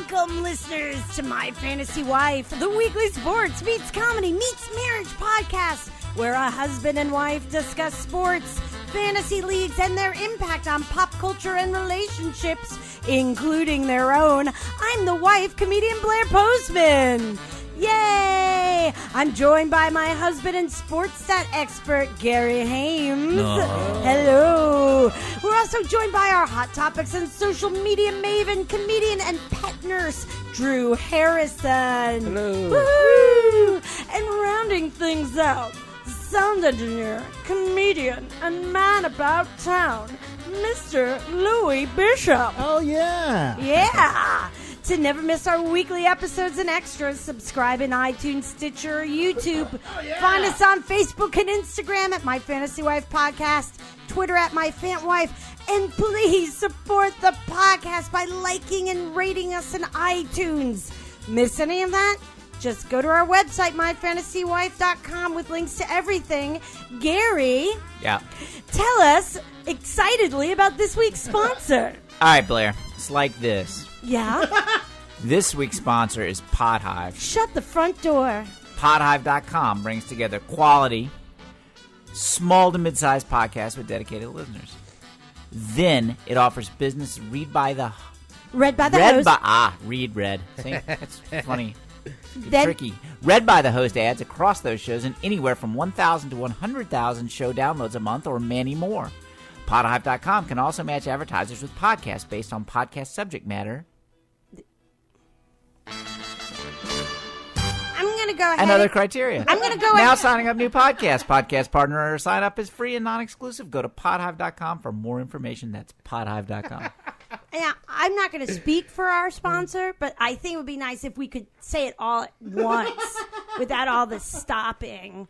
Welcome, listeners, to My Fantasy Wife, the weekly sports meets comedy meets marriage podcast, where a husband and wife discuss sports, fantasy leagues, and their impact on pop culture and relationships, including their own. I'm the wife, comedian Blair Postman. Yay! I'm joined by my husband and sports stat expert, Gary Hames. Hello. We're also joined by our hot topics and social media maven, comedian and pet nurse, Drew Harrison. Hello. Woo-hoo! And rounding things out, sound engineer, comedian, and man about town, Mr. Louis Bishop. Oh, yeah. Yeah. To never miss our weekly episodes and extras, subscribe in iTunes, Stitcher, or YouTube. Find us on Facebook and Instagram at My Fantasy Wife Podcast, Twitter at My Fant Wife, and please support the podcast by liking and rating us in iTunes. Miss any of that? Just go to our website, myfantasywife.com, with links to everything. Gary, tell us excitedly about this week's sponsor. All right, Blair. It's like this. Yeah? This week's sponsor is Podhive. Shut the front door. Podhive.com brings together quality, small to mid-sized podcasts with dedicated listeners. Then it offers business read by the host. Read. See, that's funny. Tricky. Read by the host ads across those shows and anywhere from 1,000 to 100,000 show downloads a month or many more. Podhive.com can also match advertisers with podcasts based on podcast subject matter. I'm going to go ahead. And other criteria. I'm going to go now ahead. signing up new podcast partner or sign up is free and non-exclusive. Go to podhive.com for more information. That's podhive.com. Yeah, I'm not going to speak for our sponsor, but I think it would be nice if we could say it all at once without all the stopping,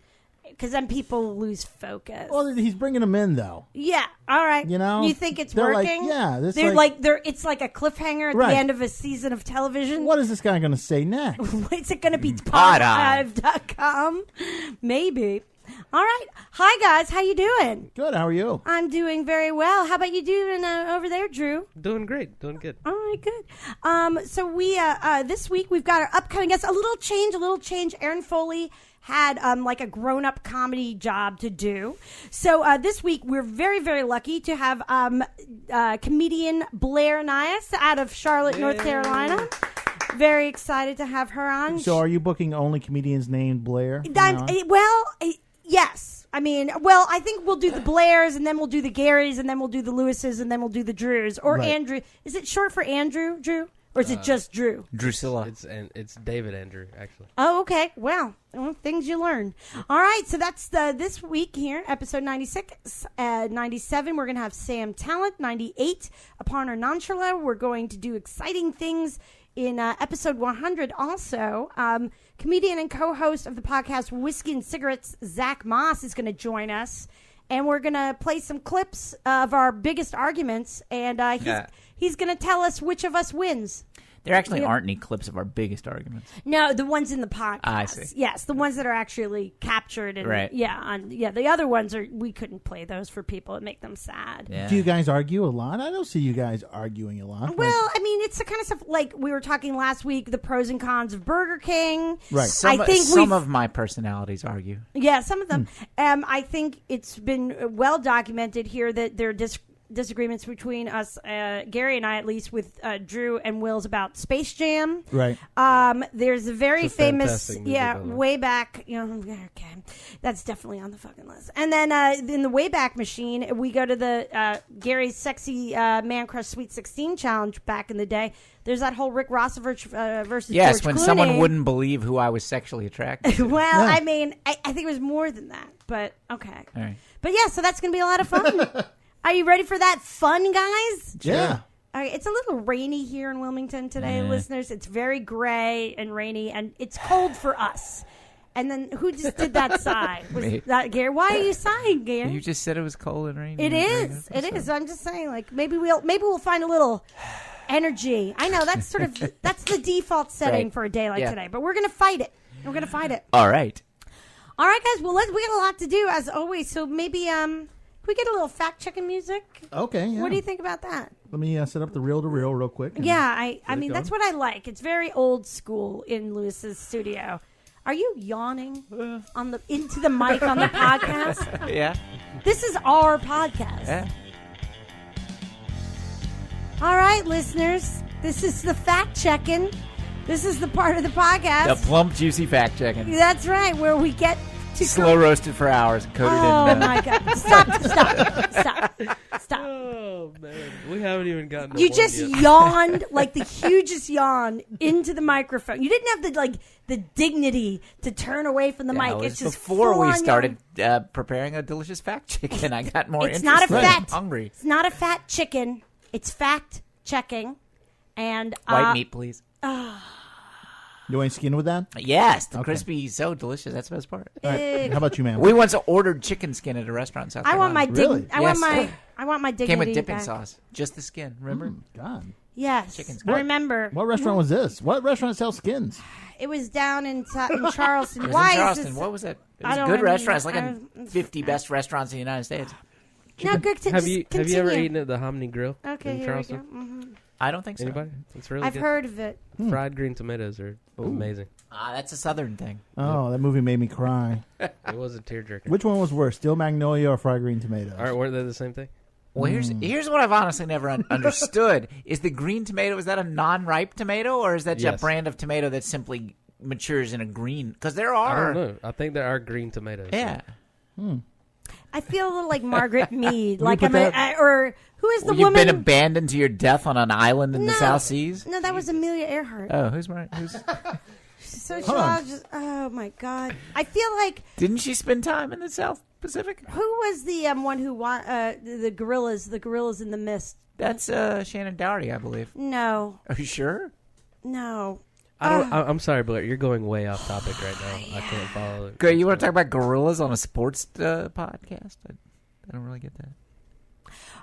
because then people lose focus. Well, he's bringing them in, though. Yeah, all right. You know? You think it's They're working? Like, yeah. This it's like a cliffhanger at Right. the end of a season of television. What is this guy going to say next? Is it going to be Podhive. podhive.com? Maybe. All right. Hi, guys. How you doing? Good. How are you? I'm doing very well. How about you doing over there, Drew? Doing great. Doing good. All right, good. So we this week we've got our upcoming guests. A little change. Aaron Foley had like a grown-up comedy job to do. So this week we're very, very lucky to have comedian Blair Nias out of Charlotte, North Carolina. Very excited to have her on. So are you booking only comedians named Blair? Yes. I mean, I think we'll do the Blairs, and then we'll do the Garys, and then we'll do the Lewises, and then we'll do the Drews. Or Right. Andrew. Is it short for Andrew, Drew? Or is it just Drew? Drusilla. It's David Andrew, actually. Oh, okay. Well, things you learn. All right, so that's this week here, episode 96. 97, we're going to have Sam Talent. 98, Upon Our Nonchalant. We're going to do exciting things in episode 100 also. Comedian and co-host of the podcast Whiskey and Cigarettes, Zach Moss, is going to join us. And we're going to play some clips of our biggest arguments. And he's going to tell us which of us wins. There actually aren't any clips of our biggest arguments. No, the ones in the podcast. I see. Yes, the ones that are actually captured. And, right. Yeah, the other ones we couldn't play those for people. It make them sad. Yeah. Do you guys argue a lot? I don't see you guys arguing a lot. Well, I mean, it's the kind of stuff like we were talking last week, the pros and cons of Burger King. Right. Some of my personalities argue. Yeah, some of them. I think it's been well documented here that there are disagreements between us, Gary and I, at least, with Drew and Will's about Space Jam. Right. There's a very It's a famous, fantastic movie, way back, okay, that's definitely on the fucking list. And then in the Wayback Machine, we go to the Gary's Sexy Man Crush Sweet 16 challenge back in the day. There's that whole Rick Rossovich versus Yes, George when Clooney. someone wouldn't believe who I was sexually attracted to. Well, Yeah. I mean, I think it was more than that, but okay. All right. But yeah, so that's going to be a lot of fun. Are you ready for that fun, guys? Yeah. All right, it's a little rainy here in Wilmington today, listeners. It's very gray and rainy, and it's cold for us. And then who just did that sigh? Was Me. that Gary? Why are you sighing, Gary? You just said it was cold and rainy. It is. It is. I'm just saying, like maybe we'll find a little energy. I know that's that's the default setting Right. for a day like Yeah. today, but we're gonna fight it. We're gonna fight it. All right. All right, guys. Well, we got a lot to do as always. So maybe we get a little fact-checking music? Okay, yeah. What do you think about that? Let me set up the reel-to-reel real quick. and Yeah, I get mean, it that's going. what I like. It's very old school in Lewis's studio. Are you yawning into the mic on the podcast? Yeah. This is our podcast. Yeah. All right, listeners. This is the fact-checking. This is the part of the podcast. The plump, juicy fact checking. That's right, where we get to Slow roasted for hours, coated Oh in. my God! Stop! Oh man, we haven't even gotten. To You one just yet. yawned like the hugest yawn into the microphone. You didn't have the dignity to turn away from the Yeah, mic. it was It's just before we full-on started preparing a delicious fact chicken. I got more It's interested. not a I'm fat. hungry. It's not a fat chicken. It's fact checking, and White meat, please. You want any skin with that? Yes, the Okay. crispy, so delicious. That's the best part. All right. How about you, man? We once ordered chicken skin at a restaurant in South I want my Carolina. Really? I want my dignity. Came with dipping back. sauce, just the skin. Remember? God. Yes, Chicken I skin. remember. What restaurant was this? What restaurant sells skins? It was down in Charleston. It was Why in Charleston. is this? What was it? It I was a don't good remember. restaurant. It's like I a was- 50 best restaurants in the United States. No, good. Have you ever continue. eaten at the Hominy Grill Okay, in here Charleston? we go. Mhm. I don't think so. Anybody? It's really I've good. heard of it. Fried green tomatoes are amazing. That's a southern thing. Oh, that movie made me cry. It was a tearjerker. Which one was worse, Steel Magnolia or Fried Green Tomatoes? Weren't they the same thing? Well, here's what I've honestly never understood: is the green tomato, is that a non-ripe tomato, or is that just a Yes. brand of tomato that simply matures in a green? Because there I are. don't know. I think there are green tomatoes. Yeah. I feel a little like Margaret Mead, you like put or who is the Well, you've woman? been abandoned to your death on an island in the No. South Seas. No, that was Amelia Earhart. Oh, who's right? So Hold on. just, oh my God, I feel like Didn't she spend time in the South Pacific? who was the one who the gorillas in the mist? That's Shannon Doherty, I believe. No, Are you sure? no. I'm sorry, Blair. You're going way off topic right now. I can't follow it. Good. You want to talk about gorillas on a sports podcast? I don't really get that.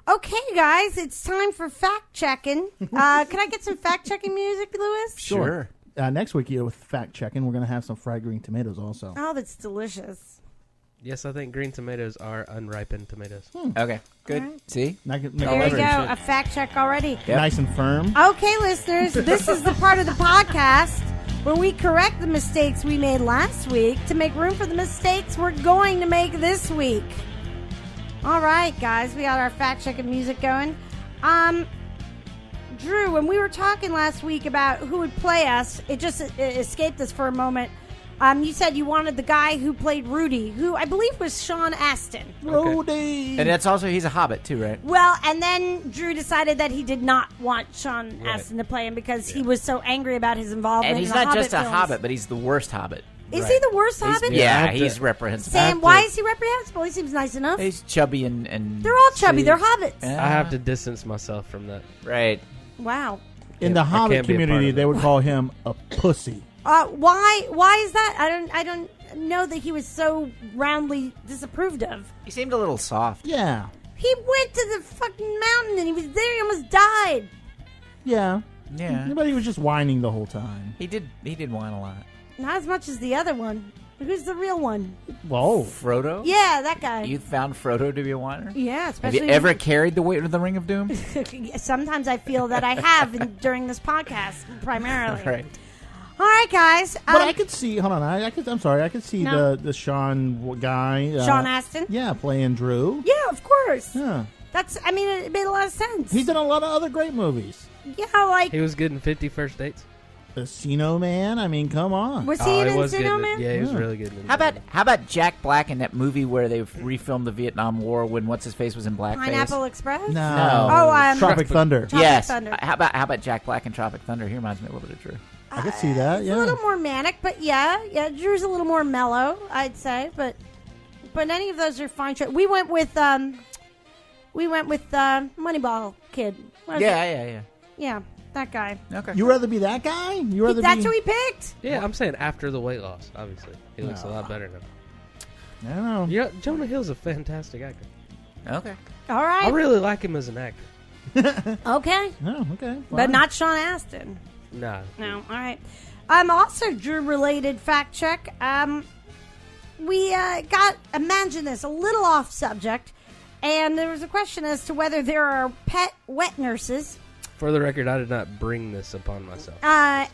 Okay, guys, it's time for fact checking. Can I get some fact checking music, Lewis? Sure. Next week, with fact checking, we're going to have some fried green tomatoes also. Oh, that's delicious. Yes, I think green tomatoes are unripened tomatoes. Okay. Good. All right. See? Make it There you better. go, a fact check already. Yep. Nice and firm. Okay, listeners, this is the part of the podcast where we correct the mistakes we made last week to make room for the mistakes we're going to make this week. All right, guys, we got our fact-checking music going. Drew, when we were talking last week about who would play us, it just escaped us for a moment. You said you wanted the guy who played Rudy, who I believe was Sean Astin. Rudy. And that's also, he's a hobbit too, right? Well, and then Drew decided that he did not want Sean Right. Astin to play him because he was so angry about his involvement And he's in the not just a films. hobbit, but he's the worst hobbit. Is Right. he the worst He's- hobbit? Yeah, I Yeah, have to- he's reprehensible. Sam, have why to- is he reprehensible? He seems nice enough. He's chubby and They're all chubby. See, They're hobbits. Yeah. I have to distance myself from that. Right. Wow. In the I Hobbit can't be a part community, of they it. would call him a pussy. Why is that? I don't know that he was so roundly disapproved of. He seemed a little soft. Yeah. He went to the fucking mountain and he was there. He almost died. Yeah. Yeah. But he was just whining the whole time. He did whine a lot. Not as much as the other one. Who's the real one? Whoa. Frodo? Yeah, that guy. You found Frodo to be a whiner? Yeah, Have especially. you ever carried the weight of the Ring of Doom? Sometimes I feel that I have during this podcast, primarily. Right. All right, guys. But I could see. Hold on. I'm sorry. I could see No. the Sean guy. Sean Astin. Yeah, playing Drew. Yeah, of course. Yeah. I mean, it made a lot of sense. He's in a lot of other great movies. Yeah, like He was good in 50 First Dates. Encino Man. I mean, come on. was he in he was good. Encino in Man? it. Yeah, he was Yeah. really good. In How about Jack Black in that movie where they refilmed the Vietnam War when what's his face was in blackface? Pineapple Express. No. No. Oh, Tropic Thunder. Tropic Yes. Thunder. How about Jack Black in Tropic Thunder? He reminds me a little bit of Drew. I could see that. It's Yeah. a little more manic, but yeah, Drew's a little more mellow, I'd say. But any of those are fine. We went with Moneyball Kid. What is it? Yeah. Yeah, that guy. Okay. You rather be that guy? You rather That's be? who he picked. Yeah, I'm saying after the weight loss. Obviously, he looks a lot better now. I don't know. Yeah, Jonah Hill's a fantastic actor. Okay. All I right. really like him as an actor. Okay. Oh, okay. But fine. not Sean Astin. Nah. No. All right. Also, Drew-related fact check. We got, imagine this, a little off subject. And there was a question as to whether there are pet wet nurses. For the record, I did not bring this upon myself. I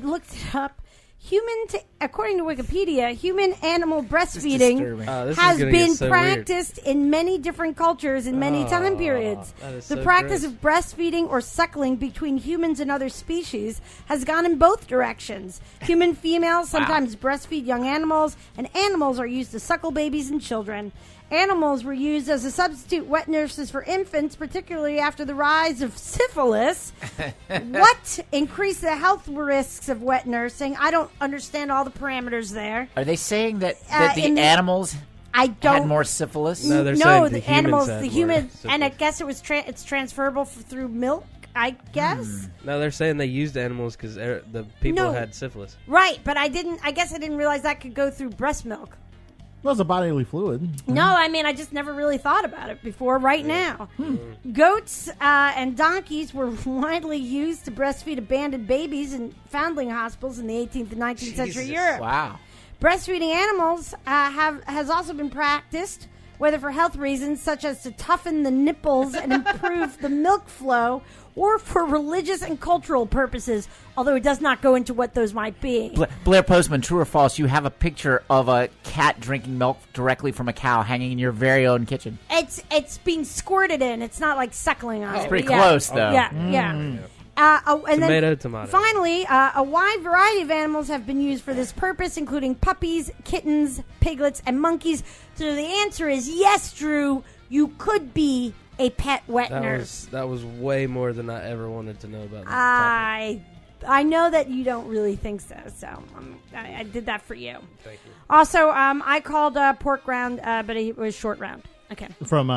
looked it up. According to Wikipedia, human-animal breastfeeding has been practiced in many different cultures in many time periods. The practice of breastfeeding or suckling between humans and other species has gone in both directions. Human females sometimes breastfeed young animals, and animals are used to suckle babies and children. Animals were used as a substitute wet nurses for infants, particularly after the rise of syphilis. What increased the health risks of wet nursing? I don't understand all the parameters there. Are they saying that the animals had more syphilis? No, they're saying the animals, the human, and I guess it's transferable through milk. I guess. No, they're saying they used animals because the people had syphilis. Right, but I guess I didn't realize that could go through breast milk. Well, it's a bodily fluid. No, I mean, I just never really thought about it before now. Goats and donkeys were widely used to breastfeed abandoned babies in foundling hospitals in the 18th and 19th century Europe. Wow. Breastfeeding animals has also been practiced, whether for health reasons such as to toughen the nipples and improve the milk flow, or for religious and cultural purposes, although it does not go into what those might be. Blair Postman, true or false, you have a picture of a cat drinking milk directly from a cow hanging in your very own kitchen. It's being squirted in. It's not like suckling on it. It's pretty close, though. Yeah. Tomato. Finally, a wide variety of animals have been used for this purpose, including puppies, kittens, piglets, and monkeys. So the answer is yes, Drew, you could be a pet wet nurse. That was way more than I ever wanted to know about. I know that you don't really think so, I did that for you. Thank you. Also, I called pork round, but it was short round. Okay. From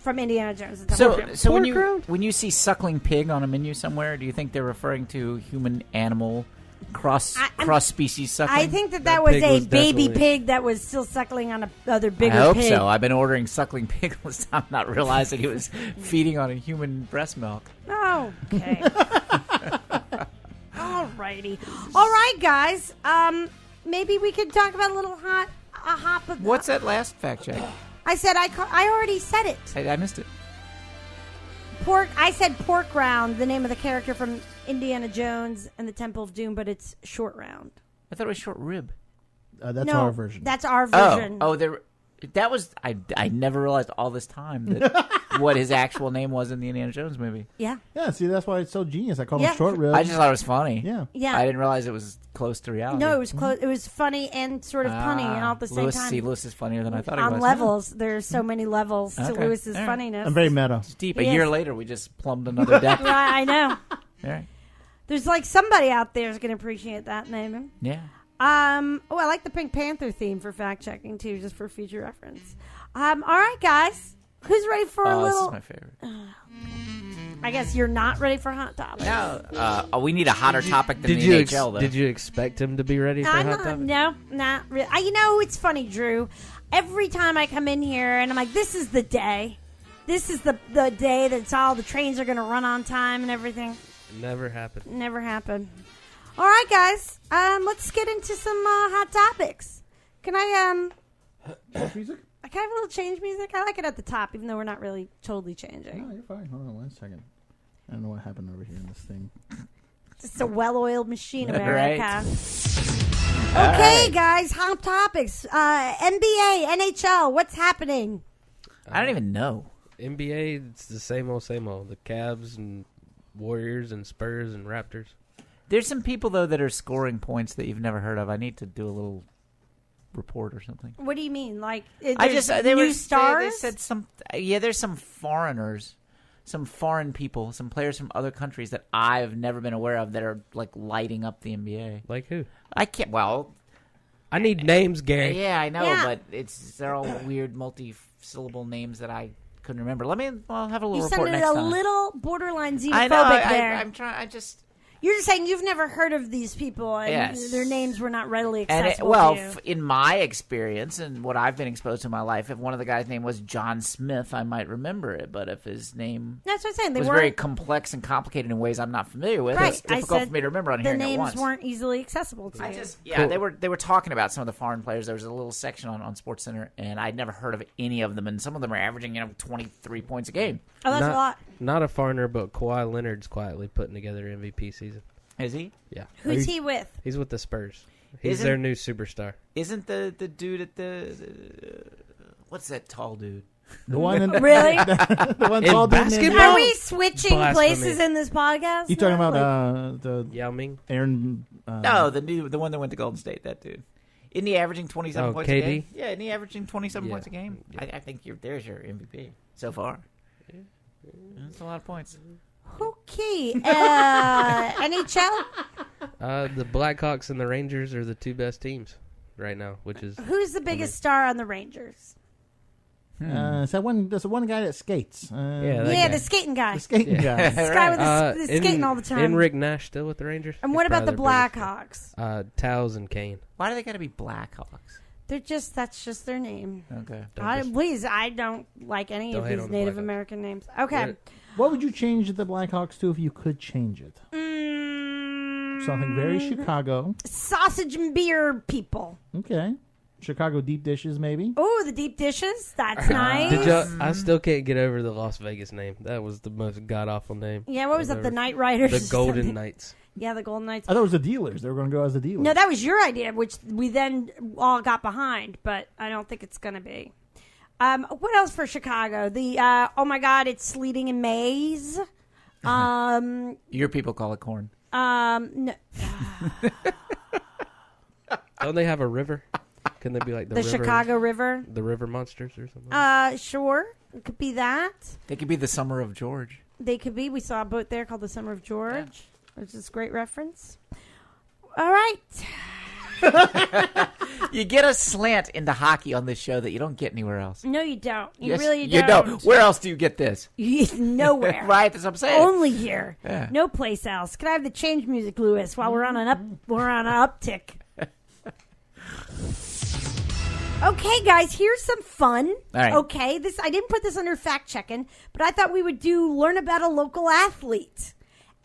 Indiana Jones. So when you see suckling pig on a menu somewhere, do you think they're referring to human animal cross species suckling? I think that was a baby pig that was still suckling on another bigger pig. I hope so. I've been ordering suckling pig all this time, not realizing it was feeding on a human breast milk. Oh, okay. Alrighty. All right, guys. Maybe we could talk about a little hot. What's that last fact check? I said I already said it. I missed it. Pork. I said pork round, the name of the character from Indiana Jones and the Temple of Doom, but it's short round. I thought it was short rib. That's our version. That's our version. That was I never realized all this time that what his actual name was in the Indiana Jones movie. Yeah. Yeah, see, that's why it's so genius. I called him short rib. I just thought it was funny. Yeah. I didn't realize it was close to reality. No, it was close. It was funny and sort of punny all at the same time. Lewis is funnier than I thought he was. On level's, there's so many levels to Lewis's funniness. I'm very meta. It's deep. A year later, we just plumbed another depth. I know. All right. There's like somebody out there is going to appreciate that name. Yeah. I like the Pink Panther theme for fact checking too, just for future reference. All right, guys. Who's ready for a little? This is my favorite. I guess you're not ready for Hot Topics. No. We need a hotter topic than the NHL, though. Did you expect him to be ready for Hot Topics? No, not really. It's funny, Drew. Every time I come in here and I'm like, this is the day. This is the day that's all the trains are going to run on time and everything. Never happened. Never happened. All right, guys. Let's get into some Hot Topics. Can I Music? I kind of have a little change music. I like it at the top, even though we're not really totally changing. No, you're fine. Hold on 1 second. I don't know what happened over here in this thing. It's a well-oiled machine, America. Right. Okay, guys, Hot Topics. NBA, NHL, what's happening? I don't even know. NBA, it's the same old, same old. The Cavs and Warriors and Spurs and Raptors. There's some people, though, that are scoring points that you've never heard of. I need to do a little report or something. What do you mean? Like, new stars? They said some. Yeah, there's some foreigners, some foreign people, some players from other countries that I've never been aware of that are like lighting up the NBA. Like who? I can't. Well, I need names, Gary. Yeah, I know, Yeah. but they're all weird multi-syllable names that I couldn't remember. I'll have a little You report sounded next a time. little borderline xenophobic I know. there. I'm trying. You're just saying you've never heard of these people, and Yes. their names were not readily And accessible to you. in my experience and what I've been exposed to in my life, if one of the guys' name was John Smith, I might remember it. But if his name That's what I'm saying. They was weren't very complex and complicated in ways I'm not familiar with, right. it's difficult I said for me to remember on the hearing it names once. weren't easily accessible to you. Cool. They were talking about some of the foreign players. There was a little section on SportsCenter, and I'd never heard of any of them, and some of them are averaging 23 points a game. Oh, that's a lot. Not a foreigner, but Kawhi Leonard's quietly putting together MVP season. Is he? Yeah. Who's he with? He's with the Spurs. He's Isn't- their new superstar. Isn't the dude at the what's that tall dude? The one in Really? the one In tall dude in basketball? India? Are we switching Blasphemy. places in this podcast? You talking now? about the Yao Ming? Aaron? No, the one that went to Golden State. That dude. Isn't he averaging 27 Oh, points KD? a game? Yeah, isn't he averaging 27 Yeah. points a game? Yeah. I think there's your MVP so far. That's a lot of points. Okay. NHL? The Blackhawks and the Rangers are the two best teams right now, which is Who's the biggest star on the Rangers? is that one? There's one guy that skates. that Yeah, guy. the skating guy. the skating guy. This guy with the skating all the time. Rick Nash still with the Rangers. And He's what about the probably their biggest- Blackhawks? Towels and Kane. Why do they got to be Blackhawks? That's just their name. Okay. Please, I don't like any Don't of hate these on the Native Blackhawks. American names. Okay. Yeah. What would you change the Blackhawks to if you could change it? Something very Chicago. Sausage and beer people. Okay. Chicago deep dishes, maybe. Oh, the deep dishes. That's nice. Did you? I still can't get over the Las Vegas name. That was the most god awful name. Yeah, what was I've that? The ever- Night Riders? The or Golden something? Knights. Yeah, the Golden Knights. I thought it was the dealers. They were going to go as the dealers. No, that was your idea, which we then all got behind, but I don't think it's going to be. What else for Chicago? The, oh my God, it's sleeting in maize. Your people call it corn. No, Don't they have a river? Can they be like the river, Chicago River. the river monsters or something? Sure. It could be that. They could be the Summer of George. They could be. We saw a boat there called the Summer of George, which is a great reference. All right. You get a slant into hockey on this show that you don't get anywhere else. No, you don't. You Yes, really you don't. Where else do you get this? Nowhere. Right, that's what I'm saying. Only here. Yeah. No place else. Can I have the change music, Lewis, while we're on an uptick? Okay, guys, here's some fun. All right. Okay, I didn't put this under fact checking, but I thought we would learn about a local athlete.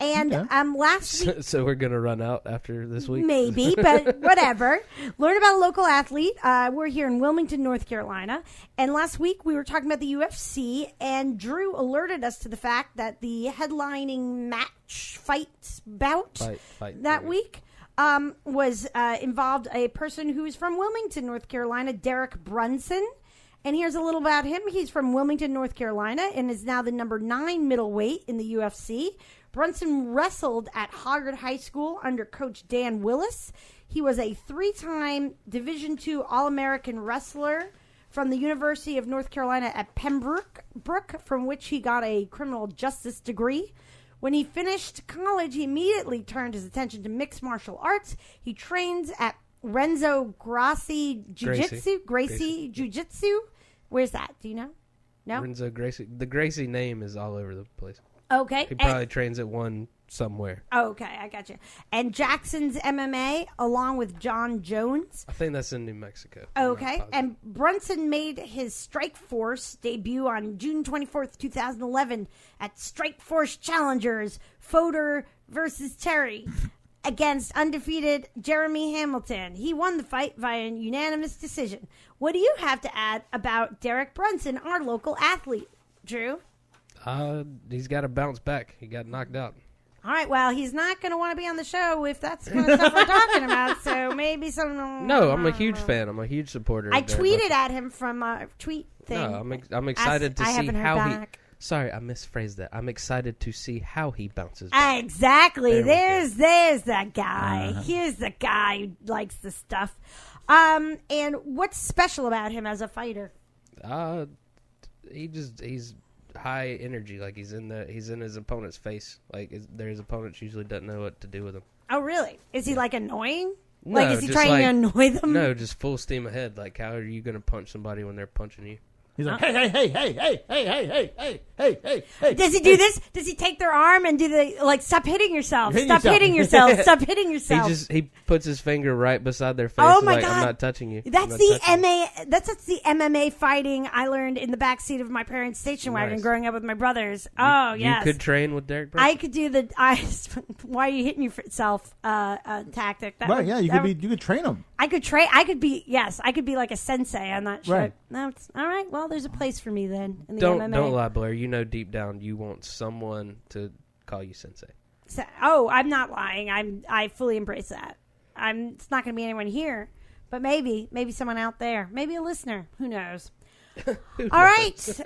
And Okay. last week, So we're gonna run out after this week. maybe, but whatever. Learn about a local athlete. We're here in Wilmington, North Carolina. And last week we were talking about the UFC, and Drew alerted us to the fact that the headlining fight that week was involved a person who is from Wilmington, North Carolina, Derek Brunson. And here's a little about him. He's from Wilmington, North Carolina, and is now the number 9 middleweight in the UFC. Brunson wrestled at Hoggard High School under Coach Dan Willis. He was a 3-time Division II All-American wrestler from the University of North Carolina at Pembroke, from which he got a criminal justice degree. When he finished college, he immediately turned his attention to mixed martial arts. He trains at Renzo Gracie Gracie Jiu-Jitsu. Where's that? Do you know? No? Renzo Gracie. The Gracie name is all over the place. Okay. He probably trains at one somewhere. Okay, I got you. And Jackson's MMA, along with John Jones. I think that's in New Mexico. I'm not Okay. positive. And Brunson made his Strikeforce debut on June 24th, 2011 at Strikeforce Challengers, Fodor versus Terry, against undefeated Jeremy Hamilton. He won the fight via unanimous decision. What do you have to add about Derek Brunson, our local athlete, Drew? He's got to bounce back. He got knocked out. All right, well, he's not going to want to be on the show if that's the kind of stuff we're talking about, so maybe some... No, I'm a huge fan. I'm a huge supporter. I of Derek tweeted Brunson. at him from a tweet thing. No, I'm excited to I see haven't heard how back. Sorry, I misphrased that. I'm excited to see how he bounces back. Exactly. There we There's that guy. Here's the guy who likes the stuff. And what's special about him as a fighter? He's high energy. Like he's in his opponent's face. Like his opponents usually doesn't know what to do with him. Oh, really? Is he like annoying? No, Like, is he just trying like- to annoy them? No, just full steam ahead. Like how are you going to punch somebody when they're punching you? He's like, hey. Does he do this? Does he take their arm and do the stop hitting yourself? Hitting Stop yourself. hitting yourself. Stop hitting yourself. He puts his finger right beside their face. Oh and my like, God. I'm not touching you. That's the That's the MMA fighting I learned in the backseat of my parents' station wagon Nice. growing up with my brothers. Yes. You could train with Derek Brunson. I could do the why are you hitting yourself tactic. That Right, would- yeah, you that could train him. I could be like a sensei. I'm not sure. Right. No, it's all right. Well, there's a place for me then in the Don't MMA. lie, Blair. You know deep down you want someone to call you sensei. So, I'm not lying. I fully embrace that. It's not going to be anyone here, but maybe someone out there, maybe a listener. Who knows? All right,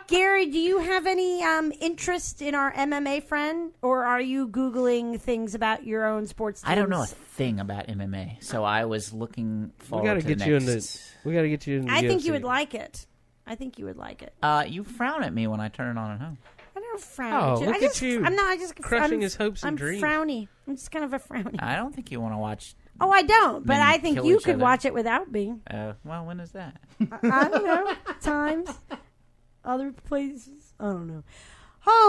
Gary, do you have any interest in our MMA friend, or are you Googling things about your own sports teams? I don't know a thing about MMA, so I was looking forward We gotta to get the you next. we got to get you in. I think UFC. you would like it. You frown at me when I turn it on at home. I don't frown. Oh, at look I at just, you. I'm not. I just Crushing his hopes and I'm dreams. frowny. I'm just kind of a frowny. I don't think you want to watch. Oh, I don't. But Men I think kill you each could other. watch it without me. Well, when is that? I don't know. Times. Other places. I don't know.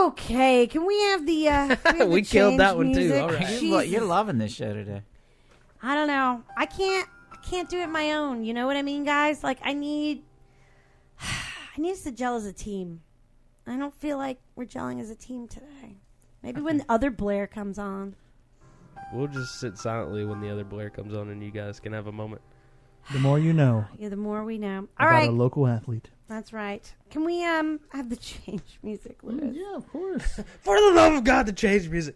Okay, can we have the We killed change that one, too. music? All right. Jesus. You're loving this show today. I don't know. I can't do it my own. You know what I mean, guys? Like I need us to gel as a team. I don't feel like we're gelling as a team today. Maybe when the other Blair comes on. We'll just sit silently when the other Blair comes on, and you guys can have a moment. The more you know Yeah, the more we know. All about right, a local athlete. that's right. Can we have the change music, Lewis? Yeah, of course. For the love of God, to change music.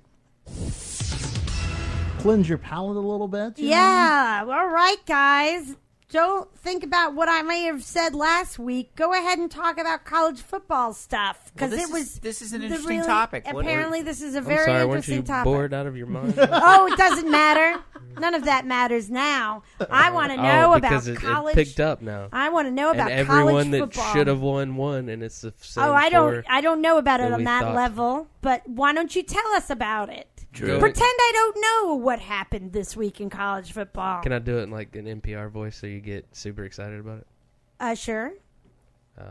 Cleanse your palate a little bit. you know? Yeah. All right, guys. Don't think about what I may have said last week. Go ahead and talk about college football stuff because This is an the interesting topic. Apparently, this is a I'm very sorry, weren't interesting you topic. bored out of your mind? Oh, it doesn't matter. None of that matters now. I want to know about because college. it picked up now. I want to know about And college everyone that football. should have won, and it's the same. Oh, I don't know about it than on we that thought. level. But why don't you tell us about it? Drew. Pretend I don't know what happened this week in college football. Can I do it in like an NPR voice so you get super excited about it? Sure.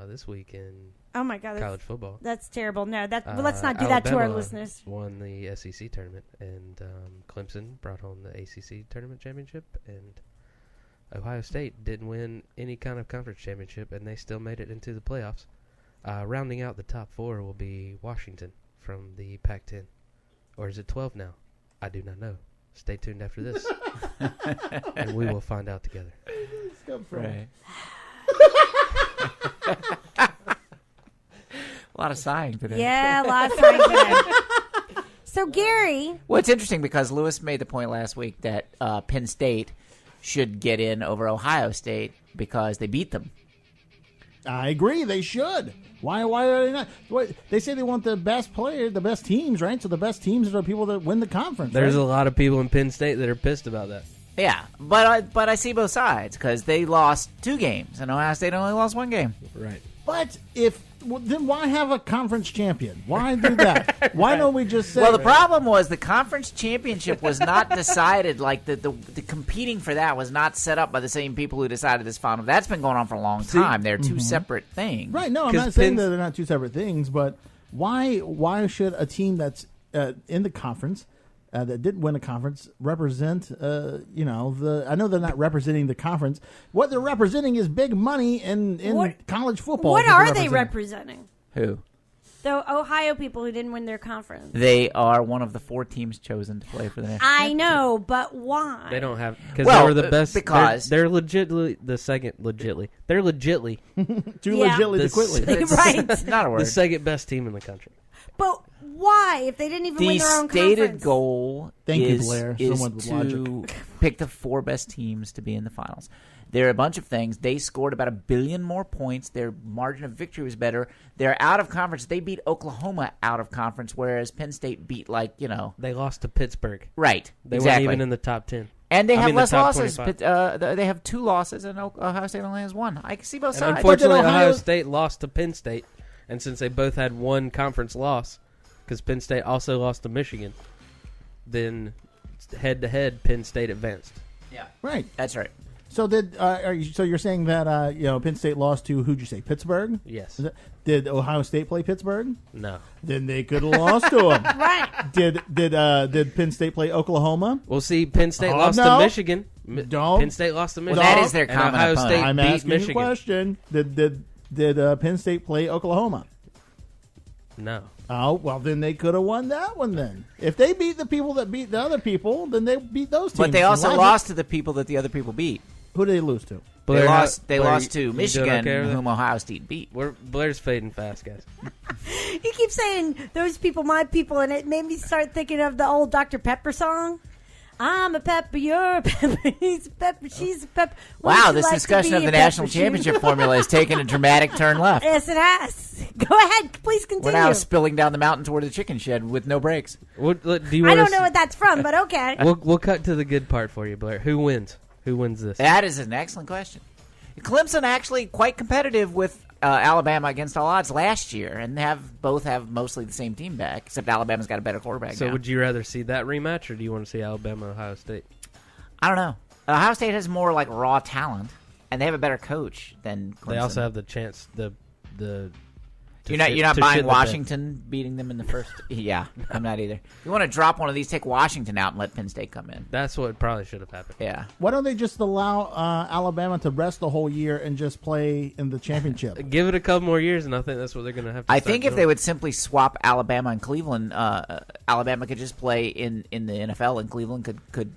This week in Oh my God, college football, that's terrible. No, well, let's not do that to our Alabama listeners. won the SEC tournament, and Clemson brought home the ACC tournament championship, and Ohio State didn't win any kind of conference championship, and they still made it into the playoffs. Rounding out the top four will be Washington from the Pac-10. Or is it 12 now? I do not know. Stay tuned after this, and we will find out together. Right. A lot of sighing today. Yeah, a lot of time today. So, Gary. Well, it's interesting because Lewis made the point last week that Penn State should get in over Ohio State because they beat them. I agree. They should. Why are they not? They say they want the best players, the best teams, right? So the best teams are the people that win the conference. There's right? a lot of people in Penn State that are pissed about that. Yeah, but I see both sides because they lost 2 games and Ohio State only lost 1 game. Right. But then why have a conference champion? Why do that? Why don't we just say? Well, the problem was the conference championship was not decided. Like the competing for that was not set up by the same people who decided this final. That's been going on for a long time. They're 2 separate things. Right? No, I'm 'Cause not saying Penn's- that they're not 2 separate things. But why should a team that's in the conference that didn't win a conference represent? I know they're not representing the conference. What they're representing is big money in college football. What is are they're they representing. representing? Who? The Ohio people who didn't win their conference. They are one of the 4 teams chosen to play for the national. I know, but why? They don't have because Well, they were the best. because- they're legitly the second. Legitly, they're legitly Too Yeah. legitly to This- quit with. Right. Not a the word. second best team in the country. But why? If they didn't even win The their own stated conference. goal Thank you, is, Blair. is Someone with to pick the 4 best teams to be in the finals. There are a bunch of things. They scored about 1 billion more points. Their margin of victory was better. They're out of conference. They beat Oklahoma out of conference, whereas Penn State beat They lost to Pittsburgh. Right. They exactly. weren't even in the top 10. And they I have mean, the less top losses. 25. They have 2 losses, and Ohio State only has 1. I can see both And sides. unfortunately, But then Ohio Ohio- State lost to Penn State, and since they both had 1 conference loss, because Penn State also lost to Michigan, then head to head, Penn State advanced. Yeah, Right. that's right. So so you're saying that Penn State lost to who'd you say Pittsburgh? Yes. Did Ohio State play Pittsburgh? No. Then they could have lost to them. Right. Did Penn State play Oklahoma? Well, see, Penn State lost no. to Michigan. Don't. Penn State lost to Michigan. Well, that is their and common Ohio opponent. State I'm beat asking Michigan. you a question. Did Penn State play Oklahoma? No. Oh, well, then they could have won that one then. If they beat the people that beat the other people, then they beat those teams. But they also Logic. lost to the people that the other people beat. Who did they lose to? They lost Blair, to you Michigan, doing okay whom Ohio State beat. Blair's fading fast, guys. You keep saying those people, my people, and it made me start thinking of the old Dr. Pepper song. I'm a pepper, you're a pepper, he's a pepper, she's a pepper. Wow, this discussion of the national championship formula has taken a dramatic turn left. Yes, it has. Go ahead, please continue. We're now spilling down the mountain toward the chicken shed with no brakes. Do you I want don't know what that's from, but okay. We'll cut to the good part for you, Blair. Who wins? Who wins this? That is an excellent question. Clemson actually quite competitive with Alabama against all odds last year, and both have mostly the same team back, except Alabama's got a better quarterback So now. would you rather see that rematch, or do you want to see Alabama Ohio State? I don't know. Ohio State has more like raw talent, and they have a better coach than Clemson. They also have the chance the. You're not buying Washington beating them in the first. Yeah, I'm not either. You want to drop one of these, take Washington out, and let Penn State come in. That's what probably should have happened. Yeah. Why don't they just allow Alabama to rest the whole year and just play in the championship? Give it a couple more years, and I think that's what they're going to have to I start think if doing. they would simply swap Alabama and Cleveland, Alabama could just play in the NFL, and Cleveland could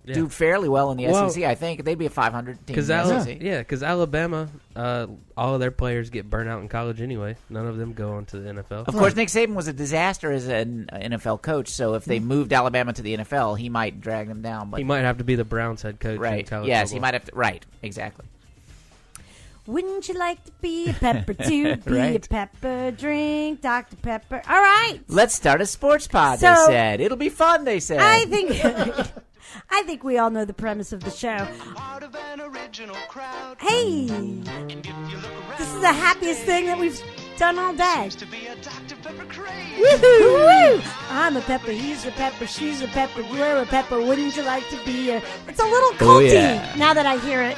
do fairly well in the SEC. I think they'd be a 500 team in the SEC. Because Alabama, all of their players get burnt out in college anyway. None of them go on to the NFL. Of course, Nick Saban was a disaster as an NFL coach, so if they moved Alabama to the NFL, he might drag them down. But he might have to be the Browns head coach in right, college yes, football. he might have to. Right, exactly. Wouldn't you like to be a pepper too? Be a Right. pepper, drink Dr. Pepper. All right. Let's start a sports pod, So- they said. It'll be fun, they said. I think we all know the premise of the show. Hey, this is the happiest thing that we've done all day. Woo-hoo! I'm a pepper, he's a pepper, she's a pepper, we're a pepper. Wouldn't you like to be a... It's a little culty yeah. now that I hear it.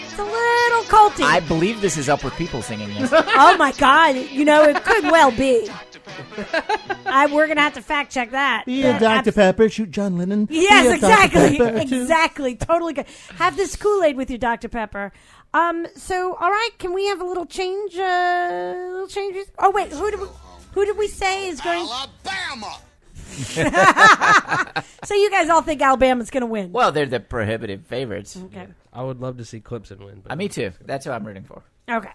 It's a little culty. I believe this is Upward People singing this. Oh my God! It could well be. We're gonna have to fact check that. Be a Dr. Pepper, shoot John Lennon. Yes, Be a Dr. exactly, Pepper, too. exactly, totally good. Have this Kool-Aid with you, Dr. Pepper. So all right, can we have a little change? Oh wait, who did we say is going? Alabama. So you guys all think Alabama's gonna win? Well, they're the prohibitive favorites. Okay. I would love to see Clemson win. But Me too. That's who I'm rooting for. Okay.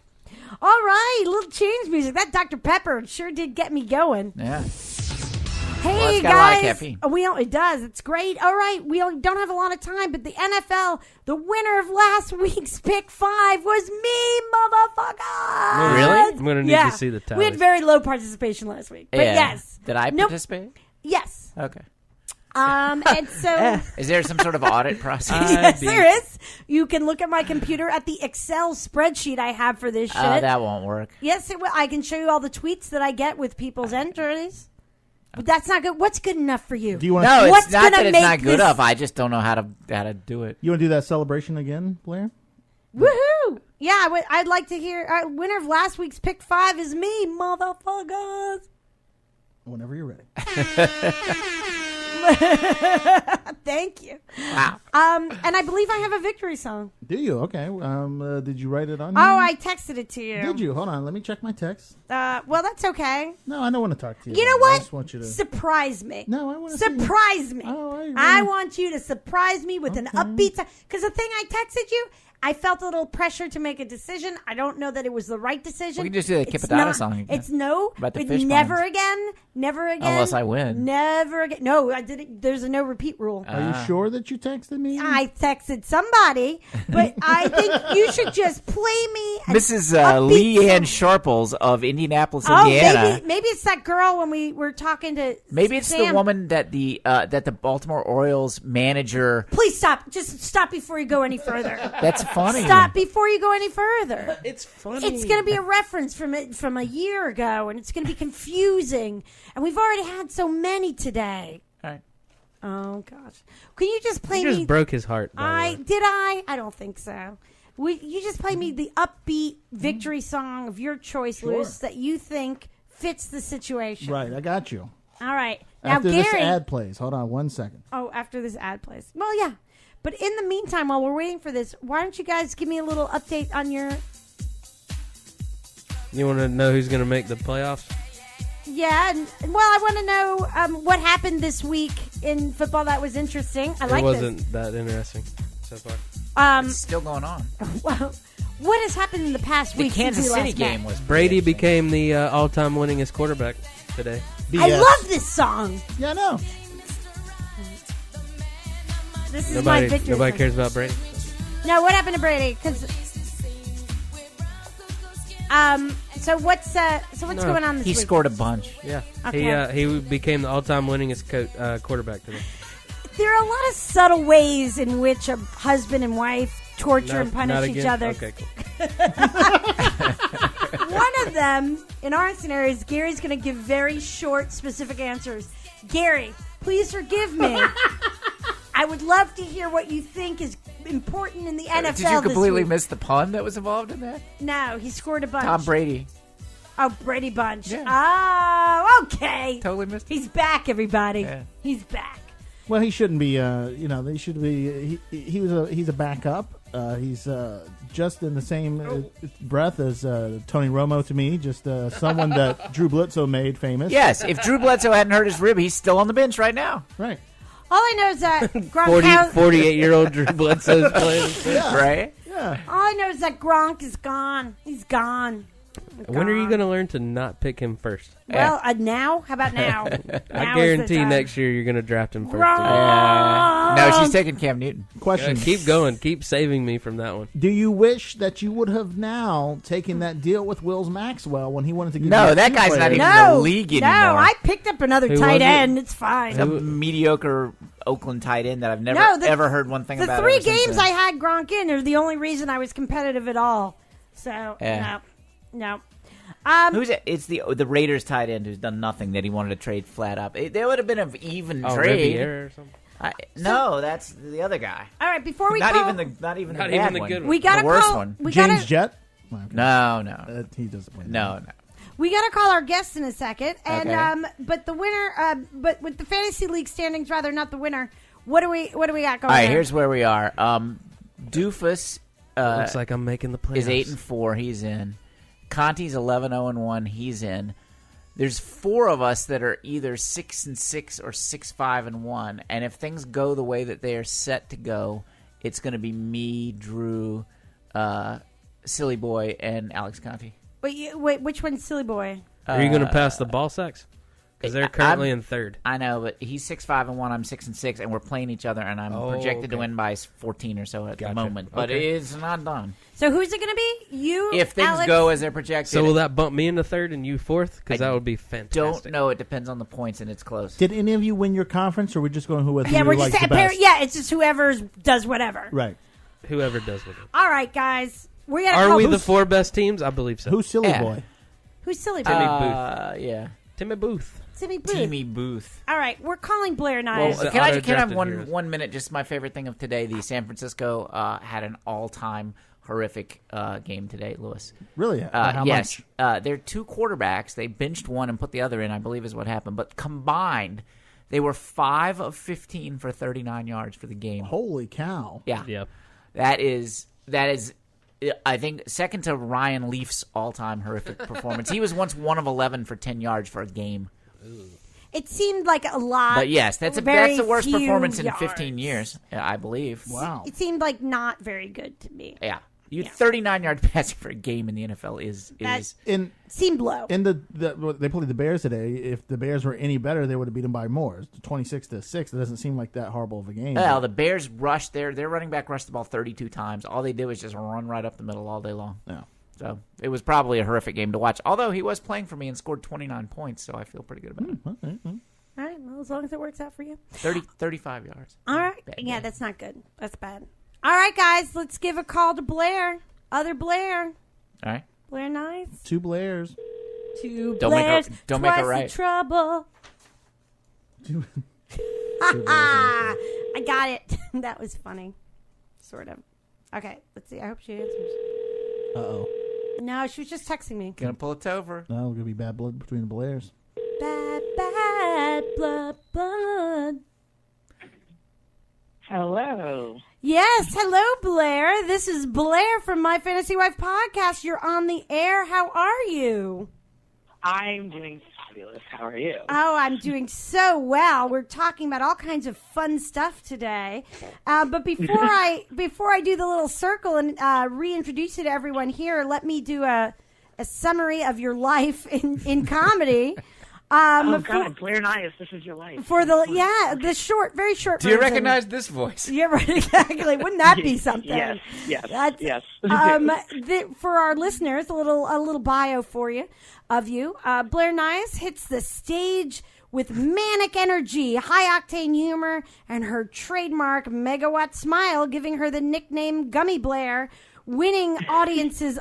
All right, little change music. That Dr. Pepper sure did get me going. Yeah. Hey Well, it's got a lot of guys, caffeine. it does. It's great. All right, we don't have a lot of time, but the NFL, the winner of last week's Pick 5 was me, motherfucker. Really? I'm going to need to see the We had tallies. very low participation last week, but Yeah. yes, Did I Nope. participate? yes. Okay. And so. Is there some sort of audit process? Yes, there is. You can look at my computer at the Excel spreadsheet I have for this shit. That won't work. Yes, it will. I can show you all the tweets that I get with people's entries. But that's not good. What's good enough for you? Do you want No, What's it's not gonna that it's make not good this- enough. I just don't know how to do it. you want to do that celebration again, Blair? Woohoo! Yeah, I'd like to hear. Winner of last week's Pick 5 is me, motherfuckers. Whenever you're ready. Thank you. Wow. And I believe I have a victory song. Do you? Okay. Did you write it on Oh, here? I texted it to you. Did you? Hold on. Let me check my text. Well, that's okay. No, I don't want to talk to you. You know I what? just want you to... Surprise me. No, I want to Surprise me. Oh, I want you to surprise me with an Okay. upbeat song. Because the thing I texted you, I felt a little pressure to make a decision. I don't know that it was the right decision. We can just do the It's Kipadata not- song again. It's no. About the but fish never ponds. again. Never again. Unless I win. Never again. No, I didn't. There's a no repeat rule. Are you sure that you texted me? I texted somebody, but I think you should just play me an Mrs. upbeat Leanne song. Sharples of Indianapolis, Oh, Indiana. maybe it's that girl when we were talking to. Maybe it's Sam. the woman that the Baltimore Orioles manager. Please stop. Just stop before you go any further. That's funny. Stop before you go any further. It's funny. It's going to be a reference from a year ago, and it's going to be confusing. And we've already had so many today. All right. Oh gosh, can you just play You just me? broke his heart. By the way. I don't think so. You just play me the upbeat victory song of your choice, Sure. Lewis, that you think fits the situation. Right, I got you. All right. Now, After Gary. this ad plays, hold on 1 second. Oh, after this ad plays. Well, yeah. But in the meantime, while we're waiting for this, why don't you guys give me a little update on your... You want to know who's going to make the playoffs? Yeah, well, I want to know what happened this week in football that was interesting. I like It wasn't that interesting so far. this. It's still going on. Well, what has happened in the past The week since Kansas we City last game met? was Brady pretty became the all-time winningest quarterback today. I BS. love this song. Yeah, I know. This is my Nobody victory song. cares about Brady. No, what happened to Brady? So what's going on this He week? scored a bunch. Yeah, Okay. he became the all-time winningest quarterback today. There are a lot of subtle ways in which a husband and wife torture and Not punish each again? other. Okay, cool. One of them, in our scenario, is Gary's going to give very short, specific answers. Gary, please forgive me. I would love to hear what you think is important in the NFL Did you completely this week. miss the pun that was involved in that? No, he scored a bunch. Tom Brady. Oh, Brady Bunch. Yeah. Oh, okay. Totally missed it. He's back, everybody. Yeah. He's back. Well, he shouldn't be. They should be. He's a backup. He's just in the same breath as Tony Romo to me. Just someone that Drew Bledsoe made famous. Yes, if Drew Bledsoe hadn't hurt his rib, he's still on the bench right now. Right. All I know is that Gronk 48-year-old Drew Bledsoe's playing. Right? Yeah. All I know is that Gronk is gone. He's gone. When are you going to learn to not pick him first? Well, now? How about now? I guarantee next year you're going to draft him first. Gronk! No, she's taking Cam Newton. Question. Keep going. Keep saving me from that one. Do you wish that you would have now taken that deal with Wills Maxwell when he wanted to give No, you that two guy's not players? even in the league anymore. No, I picked up another Who tight was it? end. It's fine. He's a mediocre Oakland tight end that I've never No, ever heard one thing The about. three ever since games then. I had Gronk in are the only reason I was competitive at all. So, Yeah. no. Who's it? It's the Raiders tight end who's done nothing that he wanted to trade flat up. There would have been an even trade. Riviera or something? No, that's the other guy. All right, before we Not call, even the Not bad even the one. good one. we gotta the worst call. one. We James gotta, Jett? No. He doesn't win. No. We got to call our guest in a second, and Okay. but the winner, but with the fantasy league standings, rather not the winner. What do we got going? All right, there? here's where we are. Doofus Looks like I'm making the playoffs. is 8-4. He's in. Conti's 11-0-1. He's in. There's four of us that are either 6-6 or 6-5-1. And if things go the way that they are set to go, it's going to be me, Drew, Silly Boy, and Alex Conti. Wait, which one's Silly Boy? Are you going to pass the ball sacks? Because they're currently in third. I know, but he's 6-5-1. I'm 6-6, and we're playing each other. And I'm projected to win by 14 or so at the moment. But it's not done. So who's it going to be? You, If things Alex? go as they're projected, So will that bump me into third and you fourth? Because I that would be fantastic. don't know. It depends on the points, and it's close. Did any of you win your conference, or we're just going with Yeah, who we're likes just the best? yeah. It's just whoever does whatever. Right. Whoever does with it. All right, guys. We gotta Are call we the who's, four best teams? I believe so. Who's Silly Yeah. Boy? who's Silly Boy? Timmy Yeah. Timmy Booth. Timmy Booth. Timmy Booth. All right, we're calling Blair Well, Nyes. the can I have auto-drafted heroes. one minute? Just my favorite thing of today. The San Francisco had an all-time horrific game today, Lewis. Really? How yes. much? They're two quarterbacks. They benched one and put the other in, I believe is what happened. But combined, they were 5 of 15 for 39 yards for the game. Holy cow. Yeah. Yep. That is, I think, second to Ryan Leaf's all-time horrific performance. He was once 1 of 11 for 10 yards for a game. It seemed like a lot. But yes, that's very the worst few performance in yards. 15 years, I believe. Wow. It seemed like not very good to me. Yeah. 39-yard passing for a game in the NFL is In Seemed low. they played the Bears today. If the Bears were any better, they would have beat them by more. 26-6. It doesn't seem like that horrible of a game. well, the Bears rushed their running back rushed the ball 32 times. All they did was just run right up the middle all day long. Yeah. So it was probably a horrific game to watch. Although he was playing for me and scored 29 points, so I feel pretty good about it. All right, well, as long as it works out for you. 35 yards. All right. Bad Yeah, game. that's not good. That's bad. All right, guys, let's give a call to Blair. Other Blair. All right. Blair Nyes. Two Blairs. Two Don't make her- Blairs. don't make her twice right. the trouble. I got it. That was funny. Sort of. Okay, let's see. I hope she answers. Uh-oh. No, she was just texting me. Gonna pull it over. No, going to be bad blood between the Blairs. Bad blood. Hello. Yes, hello, Blair. This is Blair from My Fantasy Wife podcast. You're on the air. How are you? I'm doing fabulous. How are you? Oh, I'm doing so well. We're talking about all kinds of fun stuff today. But before I do the little circle and reintroduce you to everyone here, let me do a summary of your life in comedy. Oh God, Blair Nias, this is your life. For the the short, very short. Do you version. recognize this voice? Yeah, right. Exactly. Wouldn't that be something? Yes. That's, yes. For our listeners, a little bio for you of you. Blair Nias hits the stage with manic energy, high octane humor, and her trademark megawatt smile, giving her the nickname Gummy Blair, winning audiences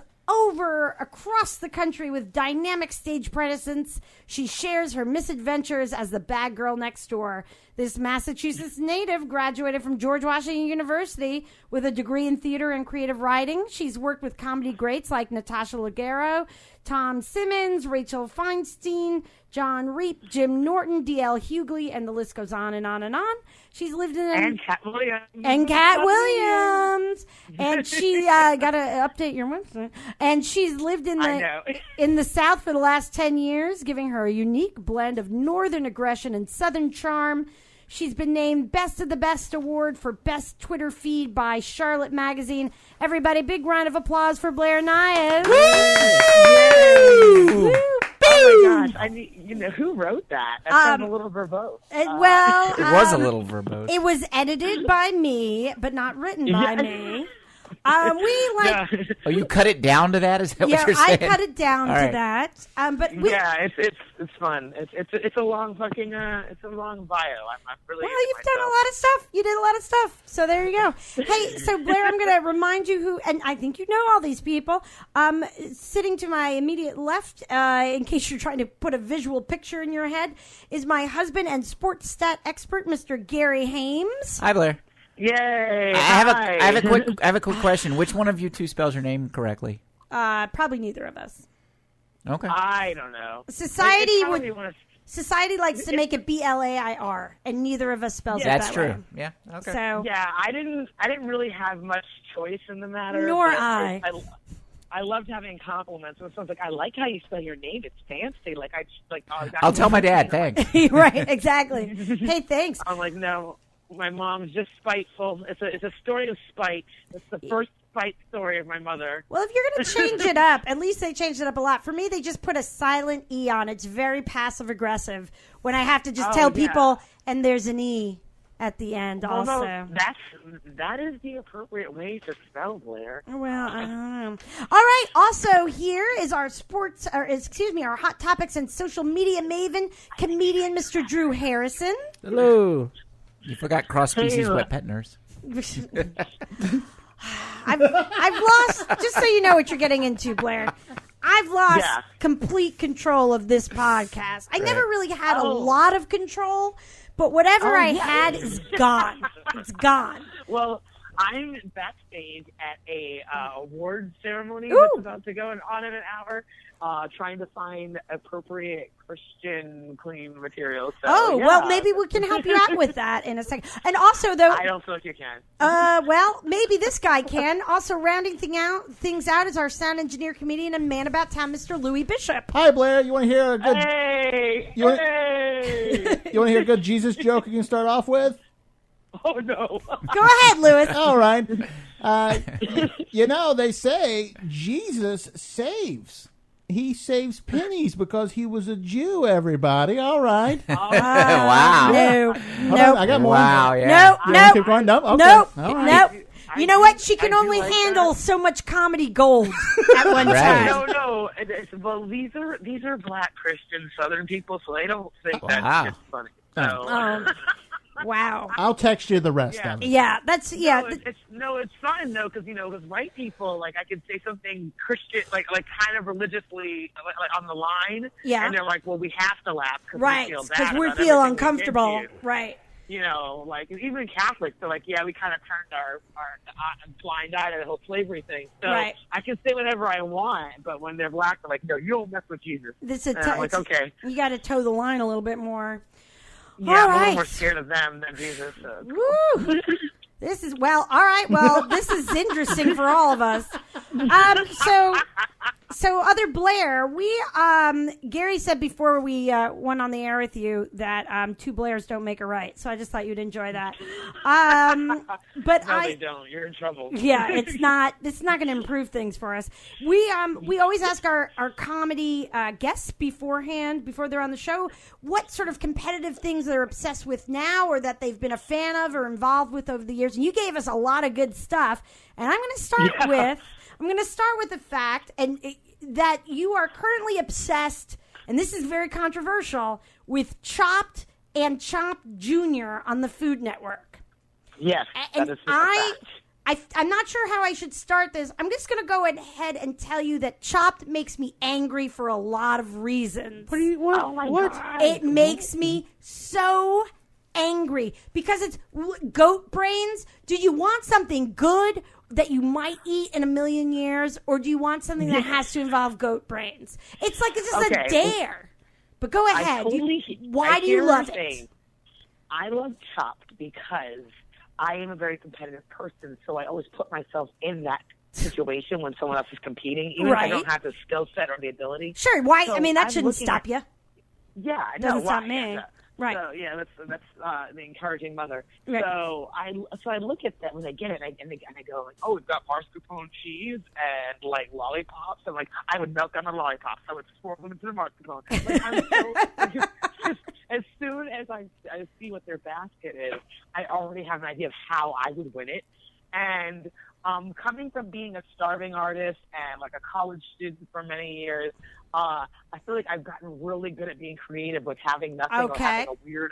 across the country with dynamic stage presence. She shares her misadventures as the bad girl next door. This Massachusetts native graduated from George Washington University with a degree in theater and creative writing. She's worked with comedy greats like Natasha Leggero, Tom Simmons, Rachel Feinstein, John Reap, Jim Norton, D.L. Hughley, and the list goes on and on and on. She's lived in and Cat Williams. And she got to update your website. And she's lived in the South for the last 10 years, giving her a unique blend of Northern aggression and Southern charm. She's been named Best of the Best Award for Best Twitter Feed by Charlotte Magazine. Everybody, big round of applause for Blair Nias. Woo! Woo! Oh my gosh! I mean, who wrote that? That sounds a little verbose. It was a little verbose. It was edited by me, but not written by me. you cut it down to that? Is that what you're saying? I cut it down to that. It's fun. It's a long fucking it's a long bio. I'm really. Well, you've done a lot of stuff. You did a lot of stuff. So there you go. Hey, so Blair, I'm going to remind you who, and I think you know all these people. Sitting to my immediate left, in case you're trying to put a visual picture in your head, is my husband and sports stat expert, Mr. Gary Hames. Hi, Blair. Yay! I have a quick question. Which one of you two spells your name correctly? Probably neither of us. Okay. I don't know. Society likes to make it Blair, and neither of us spells it that way. That's true. Yeah. Okay. So yeah, I didn't really have much choice in the matter. Nor I. I loved having compliments. And someone's like, I like how you spell your name. It's fancy. I'll tell my dad. Thanks. Right. Exactly. Hey, thanks. I'm like, no. My mom's just spiteful. It's a story of spite. It's the first spite story of my mother. Well, if you're going to change it up, at least they changed it up a lot. For me, they just put a silent E on. It's very passive aggressive when I have to just tell people, and there's an E at the end also. No, that is the appropriate way to spell Blair. Well, I don't know. All right. Also, here is our our hot topics and social media maven, comedian Mr. Drew Harrison. Hello. You forgot cross-species wet pet nurse. I've lost, just so you know what you're getting into, Blair, I've lost complete control of this podcast. I never really had a lot of control, but whatever I had is gone. It's gone. Well, I'm backstage at a award ceremony that's about to go on in an hour, trying to find appropriate Christian clean material. So, well, maybe we can help you out with that in a second. And also, though, I don't think you can. Well, maybe this guy can. Also, rounding things out is our sound engineer, comedian, and man about town, Mr. Louis Bishop. Hi, Blair. You want to hear a good? Hey, You want to hear a good Jesus joke you can start off with? Oh no! Go ahead, Louis. All right. They say Jesus saves. He saves pennies because he was a Jew, everybody. All right. Wow. No. I got more. Wow, yeah. No. Keep going? Nope. Okay. Nope. All right. Nope. You know what? She can only handle so much comedy gold at one time. No. Well, these are Black Christian Southern people, so they don't think that's just funny. So. Wow. I'll text you the rest of it. Yeah, that's it's fine though, because white people, like, I could say something Christian, like kind of religiously, like on the line, and they're like, well, we have to laugh, right, because we feel uncomfortable, right? You know, like even Catholics, they're like, yeah, we kind of turned our blind eye to the whole slavery thing. So Right. I can say whatever I want, but when they're black, they're like, no, you don't mess with Jesus. This And I'm like, okay. You got to toe the line a little bit more. Yeah, All I'm a little right. more scared of them than Jesus. So. Woo! This is all right. Well, this is interesting for all of us. So other Blair, Gary said before we went on the air with you that two Blairs don't make a right. So I just thought you'd enjoy that. But No, they don't. You're in trouble. Yeah, it's not going to improve things for us. We always ask our comedy guests beforehand, before they're on the show, what sort of competitive things they're obsessed with now or that they've been a fan of or involved with over the years. And you gave us a lot of good stuff. And I'm going to start with the fact that you are currently obsessed, and this is very controversial, with Chopped and Chopped Jr. on the Food Network. Yes, And that is a fact. I'm not sure how I should start this. I'm just going to go ahead and tell you that Chopped makes me angry for a lot of reasons. What? Oh my What? God. It makes me so angry because it's goat brains. Do you want something good that you might eat in a million years, or do you want something that has to involve goat brains? It's like this is a dare. But go ahead. Why do you love it? I love Chopped because I am a very competitive person, so I always put myself in that situation when someone else is competing, even if I don't have the skill set or the ability. Sure. Why? So I mean, that I'm shouldn't looking stop you. Yeah, Doesn't no, stop right, me. yeah. Right. So yeah, that's the encouraging mother. Right. So I look at that when they get it, and I go like, oh, we've got mascarpone cheese and like lollipops, and like I would melt down the lollipops. I would swirl them into the mascarpone. Like, I'm so as soon as I see what their basket is, I already have an idea of how I would win it. And coming from being a starving artist and like a college student for many years, I feel like I've gotten really good at being creative with having nothing or having a weird.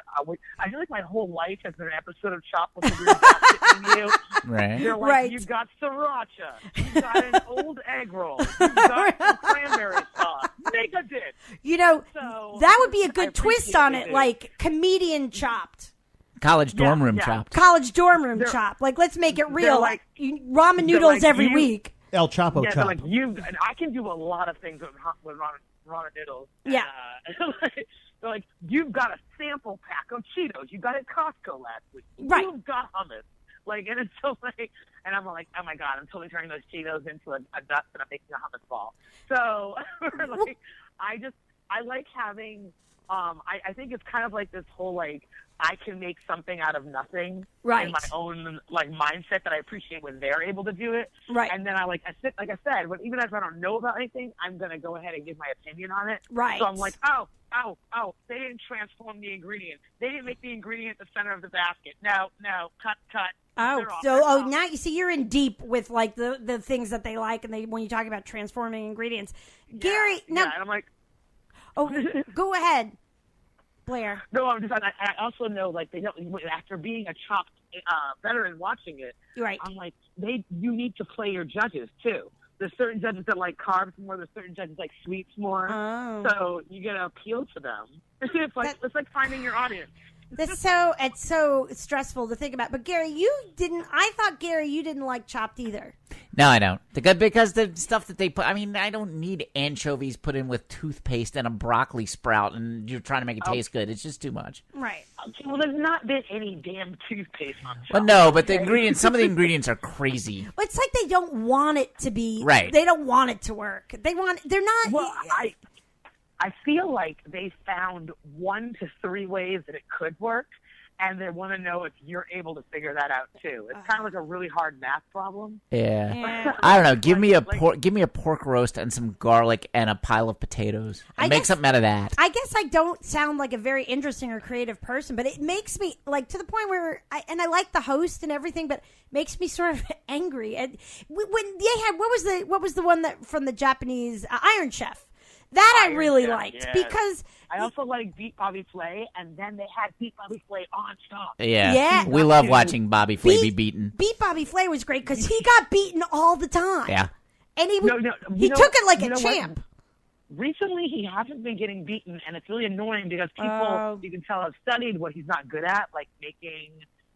I feel like my whole life has been an episode of Chopped with a weird basket menu. Right. You're like, you've got sriracha, you've got an old egg roll, you've got some cranberry sauce. Make a dish. You know, So, that would be a good twist on it, it. like comedian Chopped. College dorm room yeah. Chopped. College dorm room Chopped. Like, let's make it real. like- Ramen noodles like every you- week. El Chapo Yeah, Chop. like and I can do a lot of things with ramen noodles. Yeah. They're like, you've got a sample pack of Cheetos. You got it at Costco last week. Right. You've got hummus. Like, and it's so like, and I'm like, oh my God, I'm totally turning those Cheetos into a dust and I'm making a hummus ball. So, like, I like having, I think it's kind of like this whole, like, I can make something out of nothing Right. in my own like mindset that I appreciate when they're able to do it. Right. And then like I said, but even if I don't know about anything, I'm gonna go ahead and give my opinion on it. Right. So I'm like, oh, they didn't transform the ingredient. They didn't make the ingredient the center of the basket. No, cut. Oh, They're off. so now you see you're in deep with like the things that they like, and when you talk about transforming ingredients, Gary. Now, and I'm like, go ahead, Blair. no, I also know like they don't after being a Chopped veteran watching it. Right. I'm like you need to play your judges too. There's certain judges that like carbs more. There's certain judges like sweets more. Oh. So you gotta appeal to them. It's like finding your audience. It's so stressful to think about. But Gary, I thought Gary, you didn't like Chopped either. No, I don't. Because the stuff that they put, I mean, I don't need anchovies put in with toothpaste and a broccoli sprout, and you're trying to make it taste good. It's just too much. Right. Okay, well, there's not been any damn toothpaste on Chopped. Well, no, but the ingredients, some of the ingredients are crazy. It's like they don't want it to be Right. They don't want it to work. They're not. Well, I feel like they found 1 to 3 ways that it could work, and they want to know if you're able to figure that out too. It's kind of like a really hard math problem. Yeah. I don't know. Give me a pork roast and some garlic and a pile of potatoes. And make something out of that. I guess I don't sound like a very interesting or creative person, but it makes me like to the point where I like the host and everything, but it makes me sort of angry. And when they had what was the one that from the Japanese Iron Chef? That I really liked because I also like Beat Bobby Flay, and then they had Beat Bobby Flay on top. Yeah. We love watching Bobby Flay be beaten. Beat Bobby Flay was great because he got beaten all the time. Yeah. And he he took it like a champ. recently he hasn't been getting beaten, and it's really annoying because people, you can tell, have studied what he's not good at, like making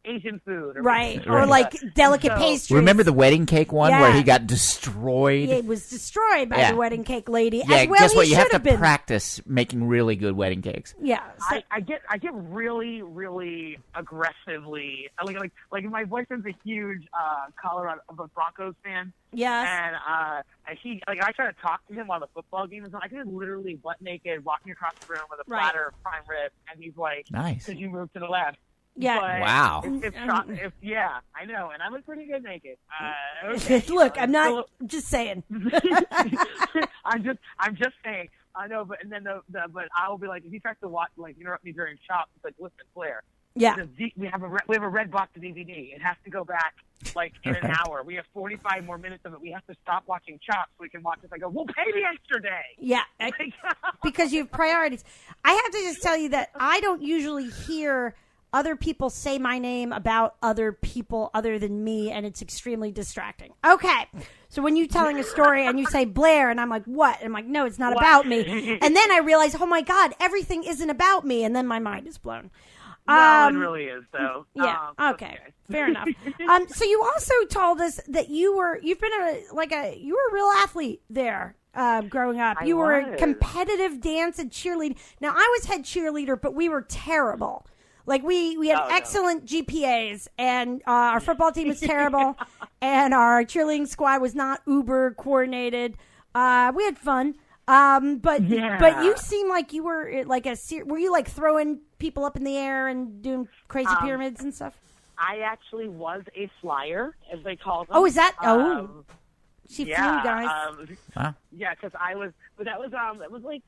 Asian food. Or like delicate pastries. Remember the wedding cake one where he got destroyed? It was destroyed by the wedding cake lady. Yeah, as well guess what? You have to been. practice making really good wedding cakes. Yeah. So. I get really, really aggressively, like my boyfriend's a huge Colorado Broncos fan. Yes. And he, like, I try to talk to him while the football game is on. I can literally butt naked walking across the room with a platter of prime rib, and he's like, "Nice, because you moved to the left." Yeah. But wow. Yeah, I know, and I look pretty good naked. Okay, look, I'm not just saying. I'm just saying. I know, but and then but I will be like, if he tries to watch, like, interrupt me during chops, it's like, listen, Blair. Yeah. We have a red box of DVD. It has to go back like in an hour. We have 45 more minutes of it. We have to stop watching Chops so we can watch this. I go, we'll pay the extra day. Yeah, because you have priorities. I have to just tell you that I don't usually hear other people say my name about other people other than me, and it's extremely distracting. Okay, so when you're telling a story and you say Blair, and I'm like, what? And I'm like, no, it's not about me. And then I realize, oh my God, everything isn't about me, and then my mind is blown. No, it really is, though. Yeah. Okay. Fair enough. So you also told us that you were a real athlete there growing up. You were a competitive dance and cheerleading. Now I was head cheerleader, but we were terrible. Like we had excellent GPAs, and our football team was terrible, and our cheerleading squad was not uber coordinated. We had fun. But you seem like you were like were you like throwing people up in the air and doing crazy pyramids and stuff? I actually was a flyer, as they call them. Oh, is that? She flew, guys. Yeah, because it was like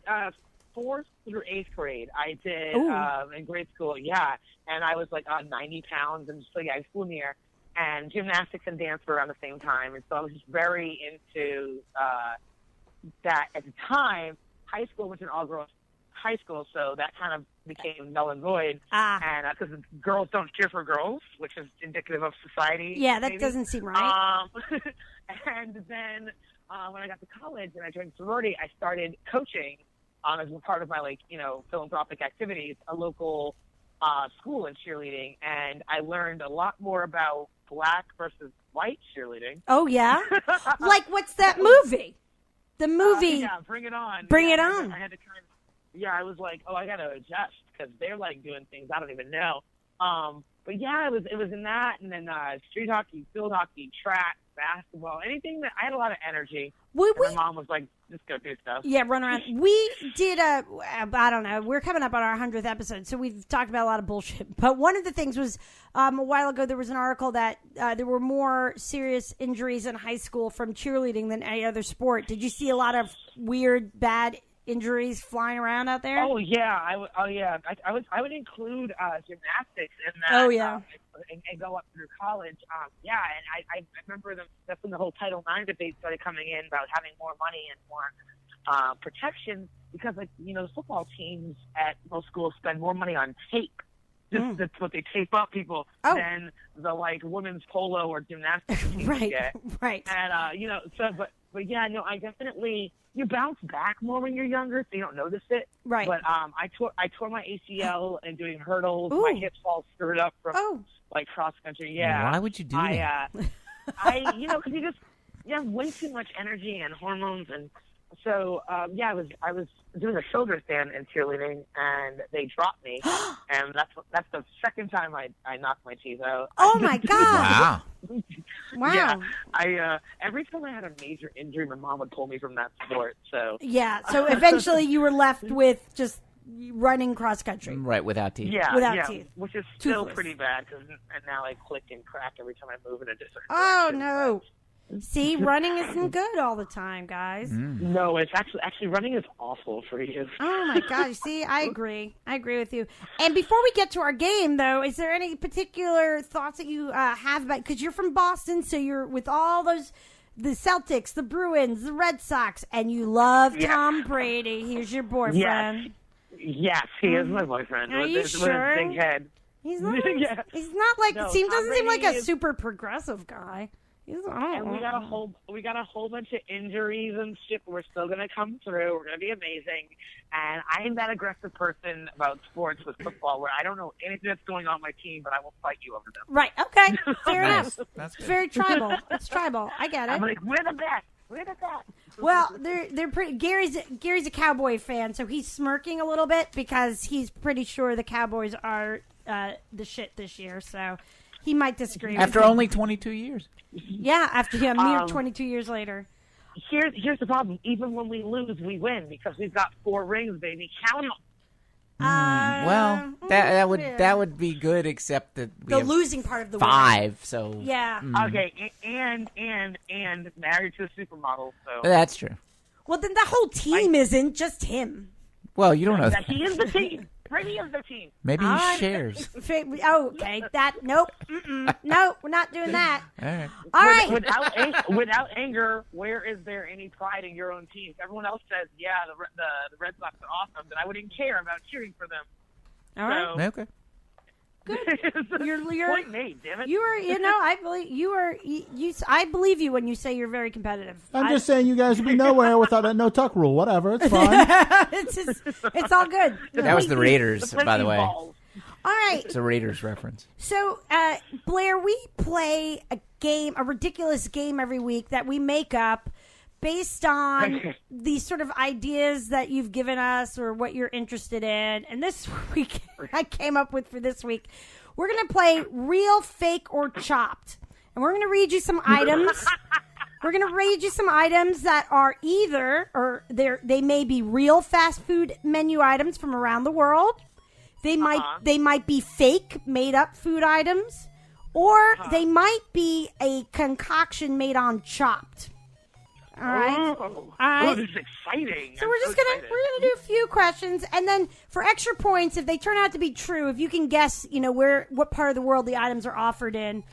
4th through 8th grade. I did in grade school. Yeah, and I was like 90 pounds, and so I flew in the air. And gymnastics and dance were around the same time, and so I was just very into that at the time. High school was an all-girls high school, so that kind of became null and void. And because girls don't cheer for girls, which is indicative of society. Yeah, that doesn't seem right. And then when I got to college and I joined sorority, I started coaching as a part of my philanthropic activities, a local school in cheerleading, and I learned a lot more about black versus white cheerleading. Oh yeah, like what's that movie? The movie. Yeah, Bring It On. Bring It On. I had to I was like, I got to adjust because they're like doing things I don't even know. But yeah, it was in that, and then street hockey, field hockey, track, basketball, anything that I had a lot of energy. My mom was like, just go do stuff. Yeah, run around. We did I don't know, we're coming up on our 100th episode, so we've talked about a lot of bullshit. But one of the things was, a while ago, there was an article that there were more serious injuries in high school from cheerleading than any other sport. Did you see a lot of weird, bad injuries flying around out there? Oh yeah, I would include gymnastics in that. Oh yeah, and go up through college. And I remember that's when the whole Title IX debate started coming in about having more money and more protection, because the football teams at most schools spend more money on tape. That's what they tape up people than the women's polo or gymnastics teams get. Right. And but yeah, no, I definitely. You bounce back more when you're younger, so you don't notice it. Right. But I tore my ACL and doing hurdles. Ooh. My hips all screwed up from cross country. Yeah. Why would you do that? Because you just have way too much energy and hormones, and so I was doing a shoulder stand in cheerleading, and they dropped me, and that's the second time I knocked my teeth out. Oh my God! Wow. Yeah, every time I had a major injury, my mom would pull me from that sport. So so eventually you were left with just running cross country, right, without teeth. Yeah, without teeth, which is still pretty bad because now I click and crack every time I move in a different. Oh no! See, running isn't good all the time, guys. No, it's actually running is awful for you. Oh my gosh! See, I agree with you. And before we get to our game, though, is there any particular thoughts that you have about? Because you're from Boston, so you're with all those, the Celtics, the Bruins, the Red Sox, and you love Tom Brady. He's your boyfriend. Yes, he is my boyfriend. Are you sure? With his big head. He's not. He's not like. No, doesn't seem like a is... super progressive guy. And we got a whole bunch of injuries and shit. We're still gonna come through. We're gonna be amazing. And I am that aggressive person about sports with football, where I don't know anything that's going on my team, but I will fight you over them. Right. Okay. Fair enough. That's good. Very tribal. It's tribal. I get it. I'm like, we're the best. We're the best. Well, they're pretty. Gary's a Cowboy fan, so he's smirking a little bit because he's pretty sure the Cowboys are the shit this year. So he might disagree. After with only 22 years. yeah, after a mere 22 years later. Here's the problem. Even when we lose, we win because we've got 4 rings, baby. Count them. Well, that would be good, except that we the have losing part of the 5. So win. Yeah. Okay, and married to a supermodel. So that's true. Well, then the whole team isn't just him. Well, you don't know that that. he is the team. Brady is the team. Maybe he All right. shares. Oh, okay. Nope. No, we're not doing that. All right. All right. Without anger, where is there any pride in your own team? If everyone else says, yeah, the Red Sox are awesome, then I wouldn't care about cheering for them. All right. So, Okay. Good. You're point made, damn it. You are. I believe you are. I believe you when you say you're very competitive. I'm just saying you guys would be nowhere without that no tuck rule. Whatever, it's fine. It's all good. That was the Raiders, by the way. Balls. All right. It's a Raiders reference. So, Blair, we play a ridiculous game every week that we make up based on these sort of ideas that you've given us or what you're interested in. And this week, I came up with for this week, we're going to play Real, Fake, or Chopped. And we're going to read you some items. We're going to read you some items that are either, or they may be real fast food menu items from around the world. They might be fake, made up food items, or they might be a concoction made on Chopped. All right. Oh, All right. this is exciting. So we're gonna do a few questions, and then for extra points, if they turn out to be true, if you can guess, what part of the world the items are offered in,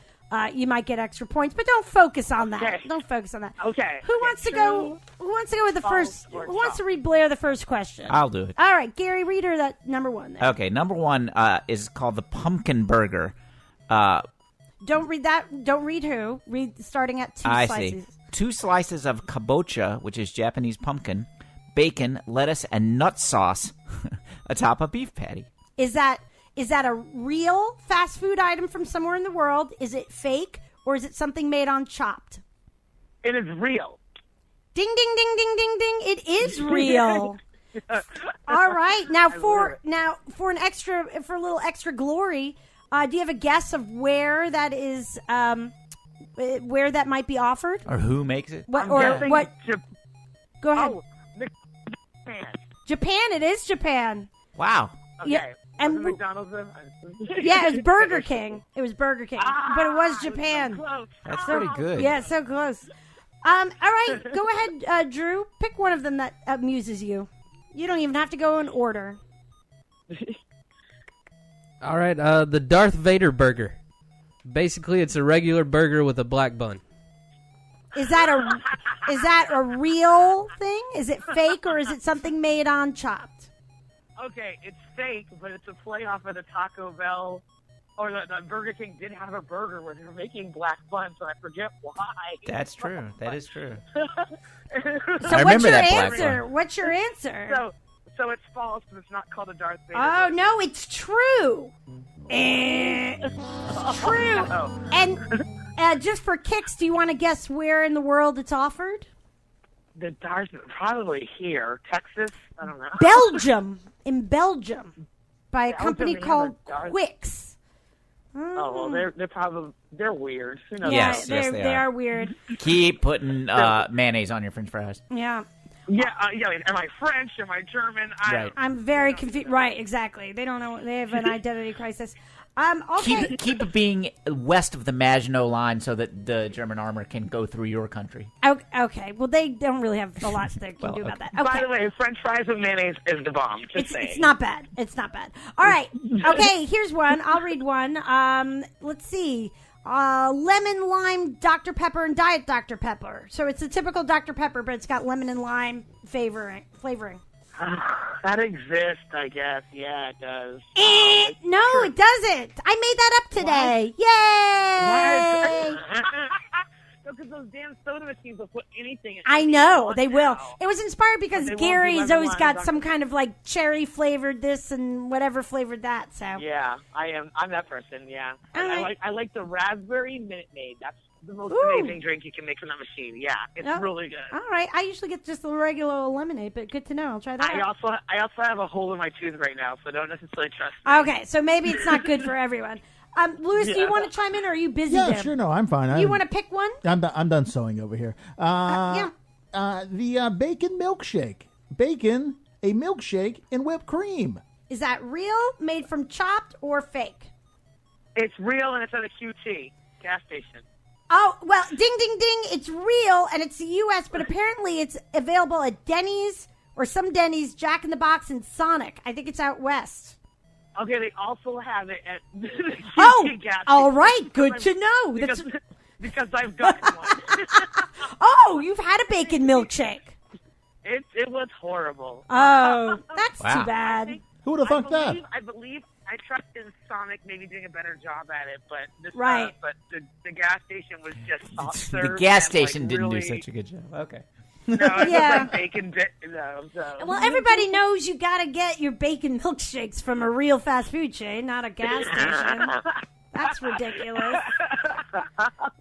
you might get extra points. But don't focus on that. Okay. Don't focus on that. Okay. Who wants to go? Who wants to go with the first? Who wants to read Blair the first question? I'll do it. All right, Gary, read her that number 1. Then. Okay, number 1 is called the pumpkin burger. Don't read that. Don't read who. Read starting at 2 slices. See. 2 slices of kabocha, which is Japanese pumpkin, bacon, lettuce, and nut sauce atop a beef patty. Is that a real fast food item from somewhere in the world? Is it fake, or is it something made on Chopped? It is real. Ding, ding, ding, ding, ding, ding. It is real. All right. Now for a little extra glory, do you have a guess of where that is? Where that might be offered, or who makes it? What? Go ahead. Japan. Japan. It is Japan. Wow. Okay. Yeah, and McDonald's. yeah, it was Burger King. It was Burger King, but it was Japan. That's pretty good. Yeah, so close. All right, go ahead, Drew. Pick one of them that amuses you. You don't even have to go in order. All right, the Darth Vader burger. Basically, it's a regular burger with a black bun. Is that a real thing? Is it fake, or is it something made on Chopped? Okay, it's fake, but it's a play off of the Taco Bell, or the Burger King did have a burger where they were making black buns, and I forget why. That's true. That is true. So I remember that black answer? bun. What's your answer? So it's false, but it's not called a Darth Vader. Oh, no, it's true. It's true. Oh. And just for kicks, do you want to guess where in the world it's offered? The Darth, probably here, Texas. I don't know. Belgium. In Belgium, by a company they have called a Darth- Quicks. Oh, well, they're weird. Who knows? Yeah, Yes, they are weird. Keep putting mayonnaise on your French fries. Yeah. Yeah, am I French? Am I German? Right. I'm very confused. Right, exactly. They don't know. They have an identity crisis. Okay. Keep it being west of the Maginot Line so that the German armor can go through your country. Okay. Well, they don't really have a lot they can do about that. Okay. By the way, French fries with mayonnaise is the bomb. Just saying. It's not bad. It's not bad. All right. Okay, here's one. I'll read one. Let's see. Lemon, lime, Dr. Pepper, and Diet Dr. Pepper. So it's a typical Dr. Pepper, but it's got lemon and lime flavoring. That exists, I guess. Yeah, it does. No, it doesn't. I made that up today. Yay! Because those damn soda machines will put anything in. I know, they will. Now. It was inspired because But they won't do Gary's lemon always lime got Dr. some kind of like cherry flavored this and whatever flavored that. So Yeah, I am. I'm that person. Yeah, All I right. like the raspberry Minute Maid. That's the most Ooh. amazing drink you can make from that machine. Yeah, it's Oh. really good. all right, I usually get just the regular lemonade, but good to know. I'll try that. I out. also have a hole in my tooth right now, so don't necessarily trust me. Okay, so maybe it's not good for everyone. Lewis, do you Yeah. want to chime in, or are you busy Yeah, there? sure. No, I'm fine. You want to pick one? I'm done sewing over here. Yeah. The bacon milkshake. Bacon, a milkshake, and whipped cream. Is that real, made from chopped, or fake? It's real and it's at a QT gas station. Oh, well, ding, ding, ding. It's real, and it's the U.S., but apparently it's available at Denny's or some Denny's, Jack in the Box, and Sonic. I think it's out west. Okay, they also have it at the QT Oh, gas station. all right. Good to know. Because, That's, because I've gotten one. oh, you've had a bacon milkshake. It was horrible. Oh, that's Wow. too bad. Who would have thought that? I believe I trust in Sonic maybe doing a better job at it, but this Right. but the gas station was just soft The serve gas and, station like, didn't really, do such a good job. Okay. No, it Yeah. was like bacon bit. No, so. Well, everybody knows you got to get your bacon milkshakes from a real fast food chain, not a gas station. That's ridiculous.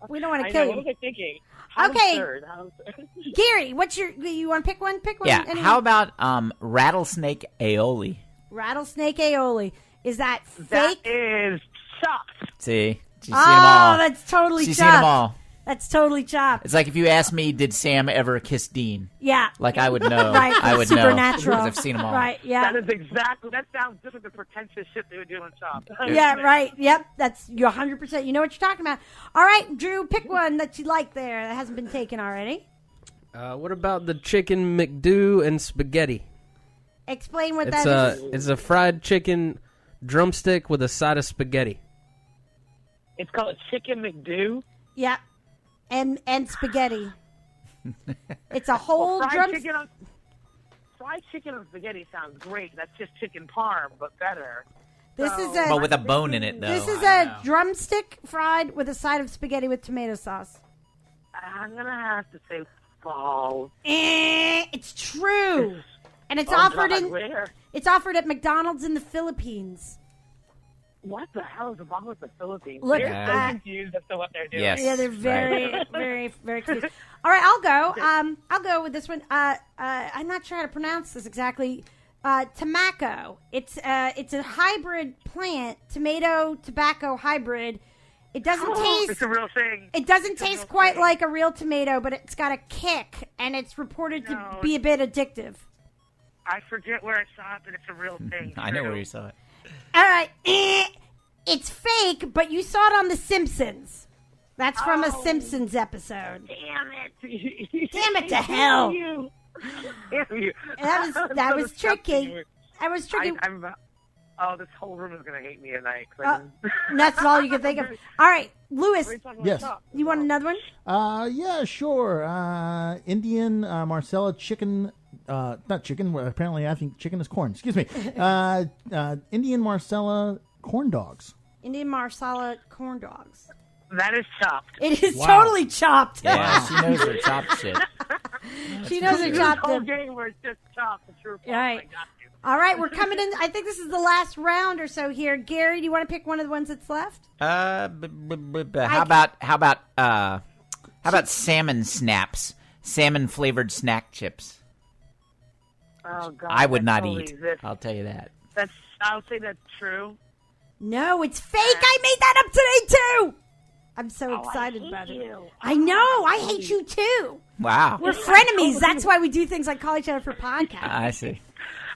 We don't want to I know. kill What you. was I thinking? How Okay. absurd, how absurd. Gary, you want to pick one? Pick one. Yeah. Anyone? How about rattlesnake aioli? Rattlesnake aioli. Is that That fake? is chopped. See? Did you see them Oh, all? that's totally She's seen them chopped. all. That's totally chopped. It's like if you asked me, did Sam ever kiss Dean? Yeah. Like I would know. Right. I would know. Supernatural. Because I've seen them all. Right. Yeah. That is exactly. That sounds just like the pretentious shit they would do on Chopped. Yeah, right. Yep, you're 100%. You know what you're talking about. All right, Drew, pick one that you like there that hasn't been taken already. What about the chicken McDo and spaghetti? Explain what It's that is. it's a fried chicken drumstick with a side of spaghetti. It's called Chicken McDo. Yeah, and spaghetti. It's a whole Fried drum. chicken on spaghetti sounds great. That's just chicken parm, but better. This So- is a But with a bone in it, though. this is I a don't know. drumstick fried with a side of spaghetti with tomato sauce. I'm gonna have to say false. It's true, and it's Oh, offered God, in where? it's offered at McDonald's in the Philippines. What the hell is wrong with the Philippines? Look, They're so confused as to what they're doing. Yes. Yeah, they're very, very, very confused. All right, I'll go. I'll go with this one. I'm not sure how to pronounce this exactly. Tamaco. It's a hybrid plant, tomato tobacco hybrid. It doesn't It's taste. a real thing. It doesn't It's a taste real quite thing. like a real tomato, but it's got a kick, and it's reported No. to be a bit addictive. I forget where I saw it, but it's a real thing. I know True. where you saw it. All right, it's fake, but you saw it on The Simpsons. That's from a Oh. Simpsons episode. Damn it! Damn it to hell. Damn you! Damn you! That was disgusting. tricky. That was tricky. Oh, this whole room is gonna hate me tonight. 'cause And that's all you can think of. All right, Lewis, We're talking about Yes. Chopped. you want another one? Yeah, sure. Indian Marcella chicken. Not chicken. Well, apparently, I think chicken is corn. Excuse me. Indian Marcella corn dogs. Indian Marsala corn dogs. That is chopped. It is Wow. totally chopped. Yeah, she knows her chopped shit. She knows her This chopped. whole Them. game where it's just chopped. The true false. Right. I got you. All right, we're coming in. I think this is the last round or so here. Gary, do you want to pick one of the ones that's left? How about salmon snaps? Salmon flavored snack chips. Oh God. I would that not totally eat. exists. I'll tell you that. I'll say that's true. No, it's fake. I made that up today too. I'm so excited about it. I know. I hate you too. Wow. We're frenemies. That's why we do things like call each other for podcasts. I see.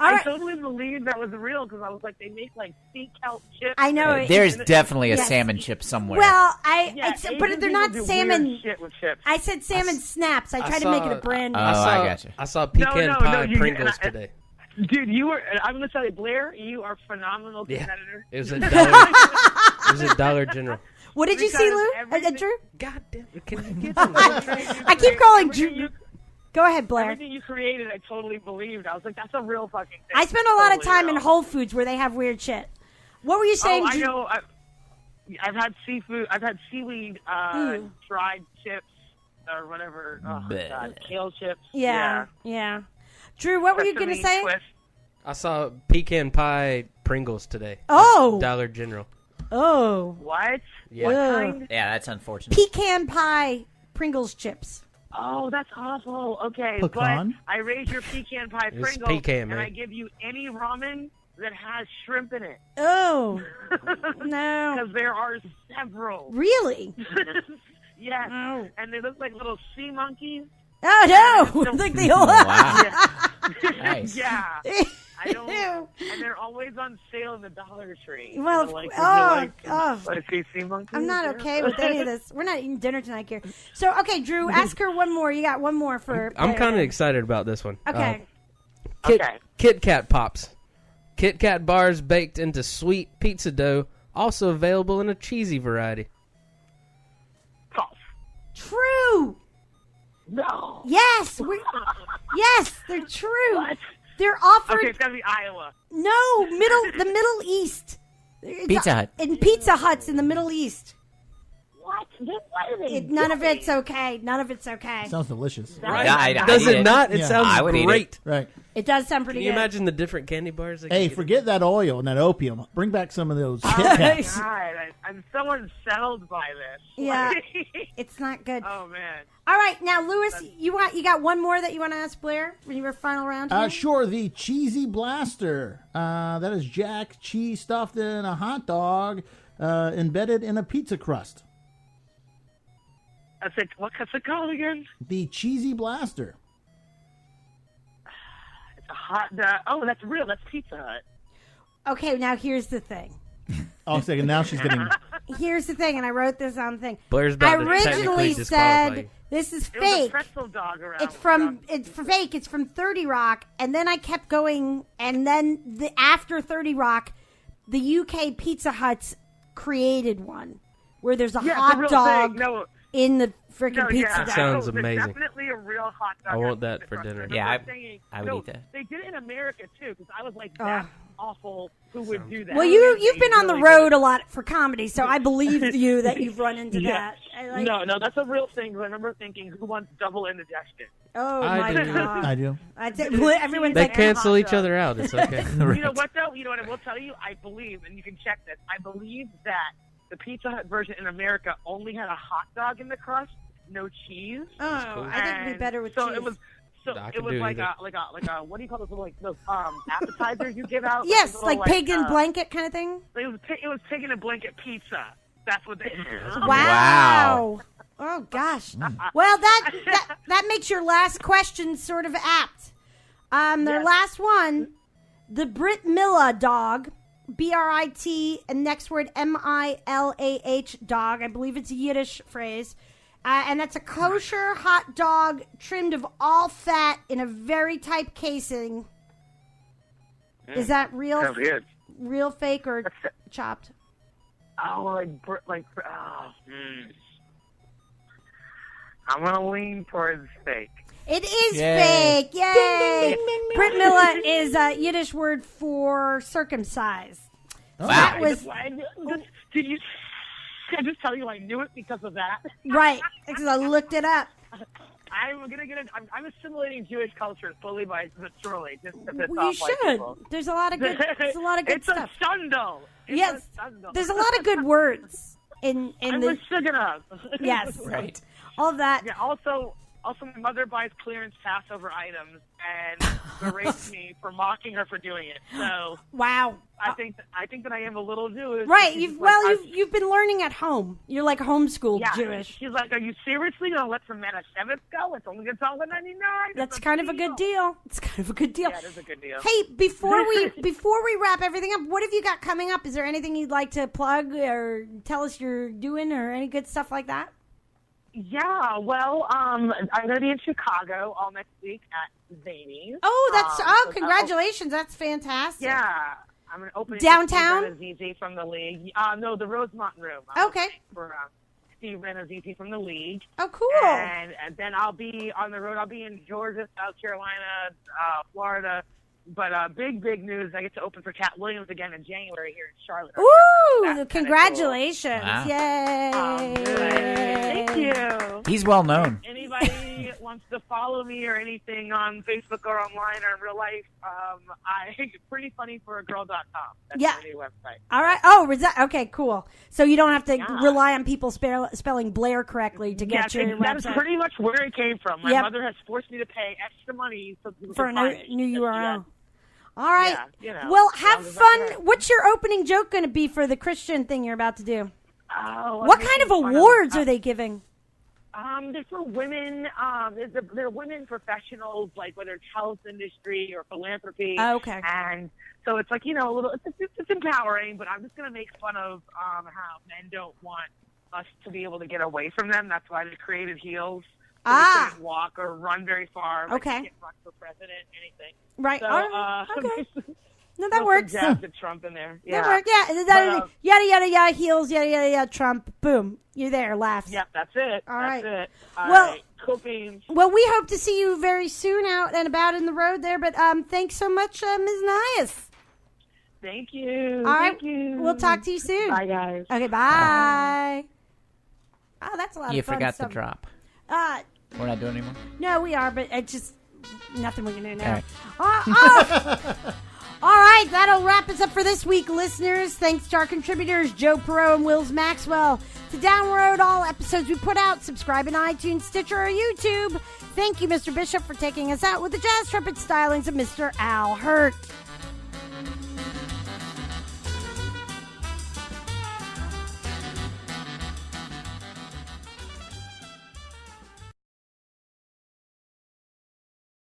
All I right. totally believed that was real because I was like, they make like sea kelp chips. I know. it- There's definitely a Yes. salmon chip somewhere. Well, Yeah, but Asian they're people not do salmon. weird shit with chips. I said salmon snaps. I I tried to make it a saw- brand. Oh, new. I gotcha. I saw pecan no, pie you- Pringles and I- today. Dude, you were. I'm gonna tell you, Blair. You are a phenomenal Yeah. competitor. It was a dollar. It was a Dollar General. What did you see, Because Lou? everything- Drew? God damn it! Can you get some? I keep calling Everything Drew. you- Go ahead, Blair. Everything you created, I totally believed. I was like, that's a real fucking thing. I spend a lot of Totally time real. in Whole Foods where they have weird shit. What were you saying? Oh, I Drew? know. I've had seafood. I've had seaweed Ooh. dried chips. or whatever. Oh, Bleh. God. Kale chips. Yeah. Drew, what were you going to Sesame say? twist. I saw pecan pie Pringles today. Oh. At Dollar General. Oh. What? Yeah. What Ugh. kind? Yeah, that's unfortunate. Pecan pie Pringles chips. Oh, that's awful. Okay, Pecan? but I raise your pecan pie It's Pringles, pecan, and man. I give you any ramen that has shrimp in it. Oh. No. Because there are several. Really? Yes. Oh. And they look like little sea monkeys. Oh, no. Like the old... Wow. Yeah. Nice. Yeah. I don't. Ew. And they're always on sale in the Dollar Tree. Well, would you oh, like oh. to see sea monkeys? I'm not Yeah. okay with any of this. We're not eating dinner tonight, here. So, okay, Drew, ask her one more. You got one more for... I'm kind of excited about this one. Okay. Kit Kat Pops. Kit Kat bars baked into sweet pizza dough, also available in a cheesy variety. False. True. No. Yes. Yes, they're true. What? They're offered... Okay, it's gotta be Iowa. No, the Middle East. It's Pizza Hut. In Pizza Huts in the Middle East. What? What are they None of doing? it's okay. None of it's okay. Sounds delicious. Right. Yeah, I'd Does eat it not? It Yeah. sounds I would eat great. it. Right. It does sound pretty Can you good. imagine the different candy bars? they Hey, can get? forget that oil and that opium. Bring back some of those Kit Oh, Kats. God, I'm so unsettled by this. Yeah. It's not good. Oh, man. All right, now, Lewis, you got one more that you want to ask Blair when you were final round? here? Sure, the Cheesy Blaster. That is Jack cheese stuffed in a hot dog embedded in a pizza crust. I said, what's it called again? The Cheesy Blaster. It's a hot dog. Oh, that's real. That's Pizza Hut. Okay, now here's the thing. Oh, second. Now she's getting. Here's the thing, and I wrote this on the thing. Blair's I about to technically originally disqualify said you. this is It was a fake. pretzel dog around. It's fake. It's from 30 Rock, and then I kept going, and then after 30 Rock, the UK Pizza Huts created one where there's a Yeah, the hot real dog thing. No, in the freaking pizza yeah. dog. Sounds There's amazing. definitely a real hot dog. I want on that the for front. dinner. remember Yeah, saying- I would eat that. They did it in America too, because I was like, that's awful. Who would do that? Well, And you've they been on the really road did. a lot for comedy, so I believe you that you've run into Yeah. that. No, that's a real thing. I remember thinking, who wants double indigestion? Oh I my do. god! I do. Everyone's They like, cancel hot each dog. other out. It's okay. You know what, though? You know what I will tell you? I believe, and you can check this, I believe that the Pizza Hut version in America only had a hot dog in the crust, no cheese. oh, cool. I think it'd be And better with so cheese. it was. So I it can was do like either. a what do you call those, like those appetizers you give out? yes, those like little, pig in blanket kind of thing. It was pig in a blanket pizza. That's what they. Wow. Oh gosh. Well, that makes your last question sort of apt. Their Yes. last one, the Brit Milla dog, BRIT, and next word MILAH dog. I believe it's a Yiddish phrase. And that's a kosher hot dog trimmed of all fat in a very tight casing. Is that real, Sounds good. real, fake, or chopped? Oh, I'm gonna lean towards fake. It is Yay. fake. Yay! Brit Milla is a Yiddish word for circumcised. Oh. That was Did you? Can I just tell you I knew it because of that? right because I looked it up. I'm gonna get it. I'm assimilating Jewish culture slowly but surely. Just to piss Well, you off white should. people. There's a lot of good. There's a lot of good It's stuff. a shundle. It's Yes, a shundle. there's a lot of good words in I'm the a sugar. yes, Right. all that. Yeah. Also, my mother buys clearance Passover items and berates me for mocking her for doing it. So Wow. I think that I am a little Jewish. Right. She's You've like, you've been learning at home. You're like homeschooled yeah. Jewish. She's like, "Are you seriously gonna let some Manischewitz go? It's only $1.99." That's kind of a good deal. It's kind of a good deal. Yeah, it is a good deal. Hey, before we wrap everything up, what have you got coming up? Is there anything you'd like to plug or tell us you're doing or any good stuff like that? Yeah, well, I'm going to be in Chicago all next week at Zany's. Oh, that's So congratulations. That's fantastic. yeah, I'm going to open Downtown? Steve Renazizi from the league. No, the Rosemont Room. Okay. For Steve Renazizi from the league. Oh, cool. And then I'll be on the road. I'll be in Georgia, South Carolina, Florida. But big news, I get to open for Cat Williams again in January here in Charlotte. Ooh, That's kinda congratulations. Wow. Yay. Cool. Thank you. He's well known. And he's wants to follow me or anything on Facebook or online or in real life, it's prettyfunnyforagirl.com. That's my new website. All right. Oh, okay, cool. So you don't have to rely on people spelling Blair correctly to get your website. That's pretty much where it came from. My mother has forced me to pay extra money for a new URL. All right. Yeah, well, have fun. What's your opening joke going to be for the Christian thing you're about to do? What kind of awards are they giving? They're for women. They're women professionals, like whether it's health industry or philanthropy. Oh, okay. And so it's like, a little. It's empowering, but I'm just gonna make fun of how men don't want us to be able to get away from them. That's why they created heels. So they couldn't walk or run very far. Okay. Can't run for president, anything. Right. So, okay. No, that works. Jabs at Trump in there. Yeah. That works. Yeah. Yada yada yada heels. Yada yada yada Trump. Boom. You're there. Laughs. Yep. That's it. All right. That's it. All well, right. Cool beans. Well, we hope to see you very soon out and about in the road there. But thanks so much, Ms. Nias. Thank you. All right. Thank you. We'll talk to you soon. Bye, guys. Okay. Bye. Oh, that's a lot of fun. You forgot stuff. the drop. We're not doing it anymore? No, we are, but it's just nothing we can do now. All right. All right, that'll wrap us up for this week, listeners. Thanks to our contributors, Joe Perot and Wills Maxwell. To download all episodes we put out, subscribe in iTunes, Stitcher, or YouTube. Thank you, Mr. Bishop, for taking us out with the jazz trumpet stylings of Mr. Al Hurt.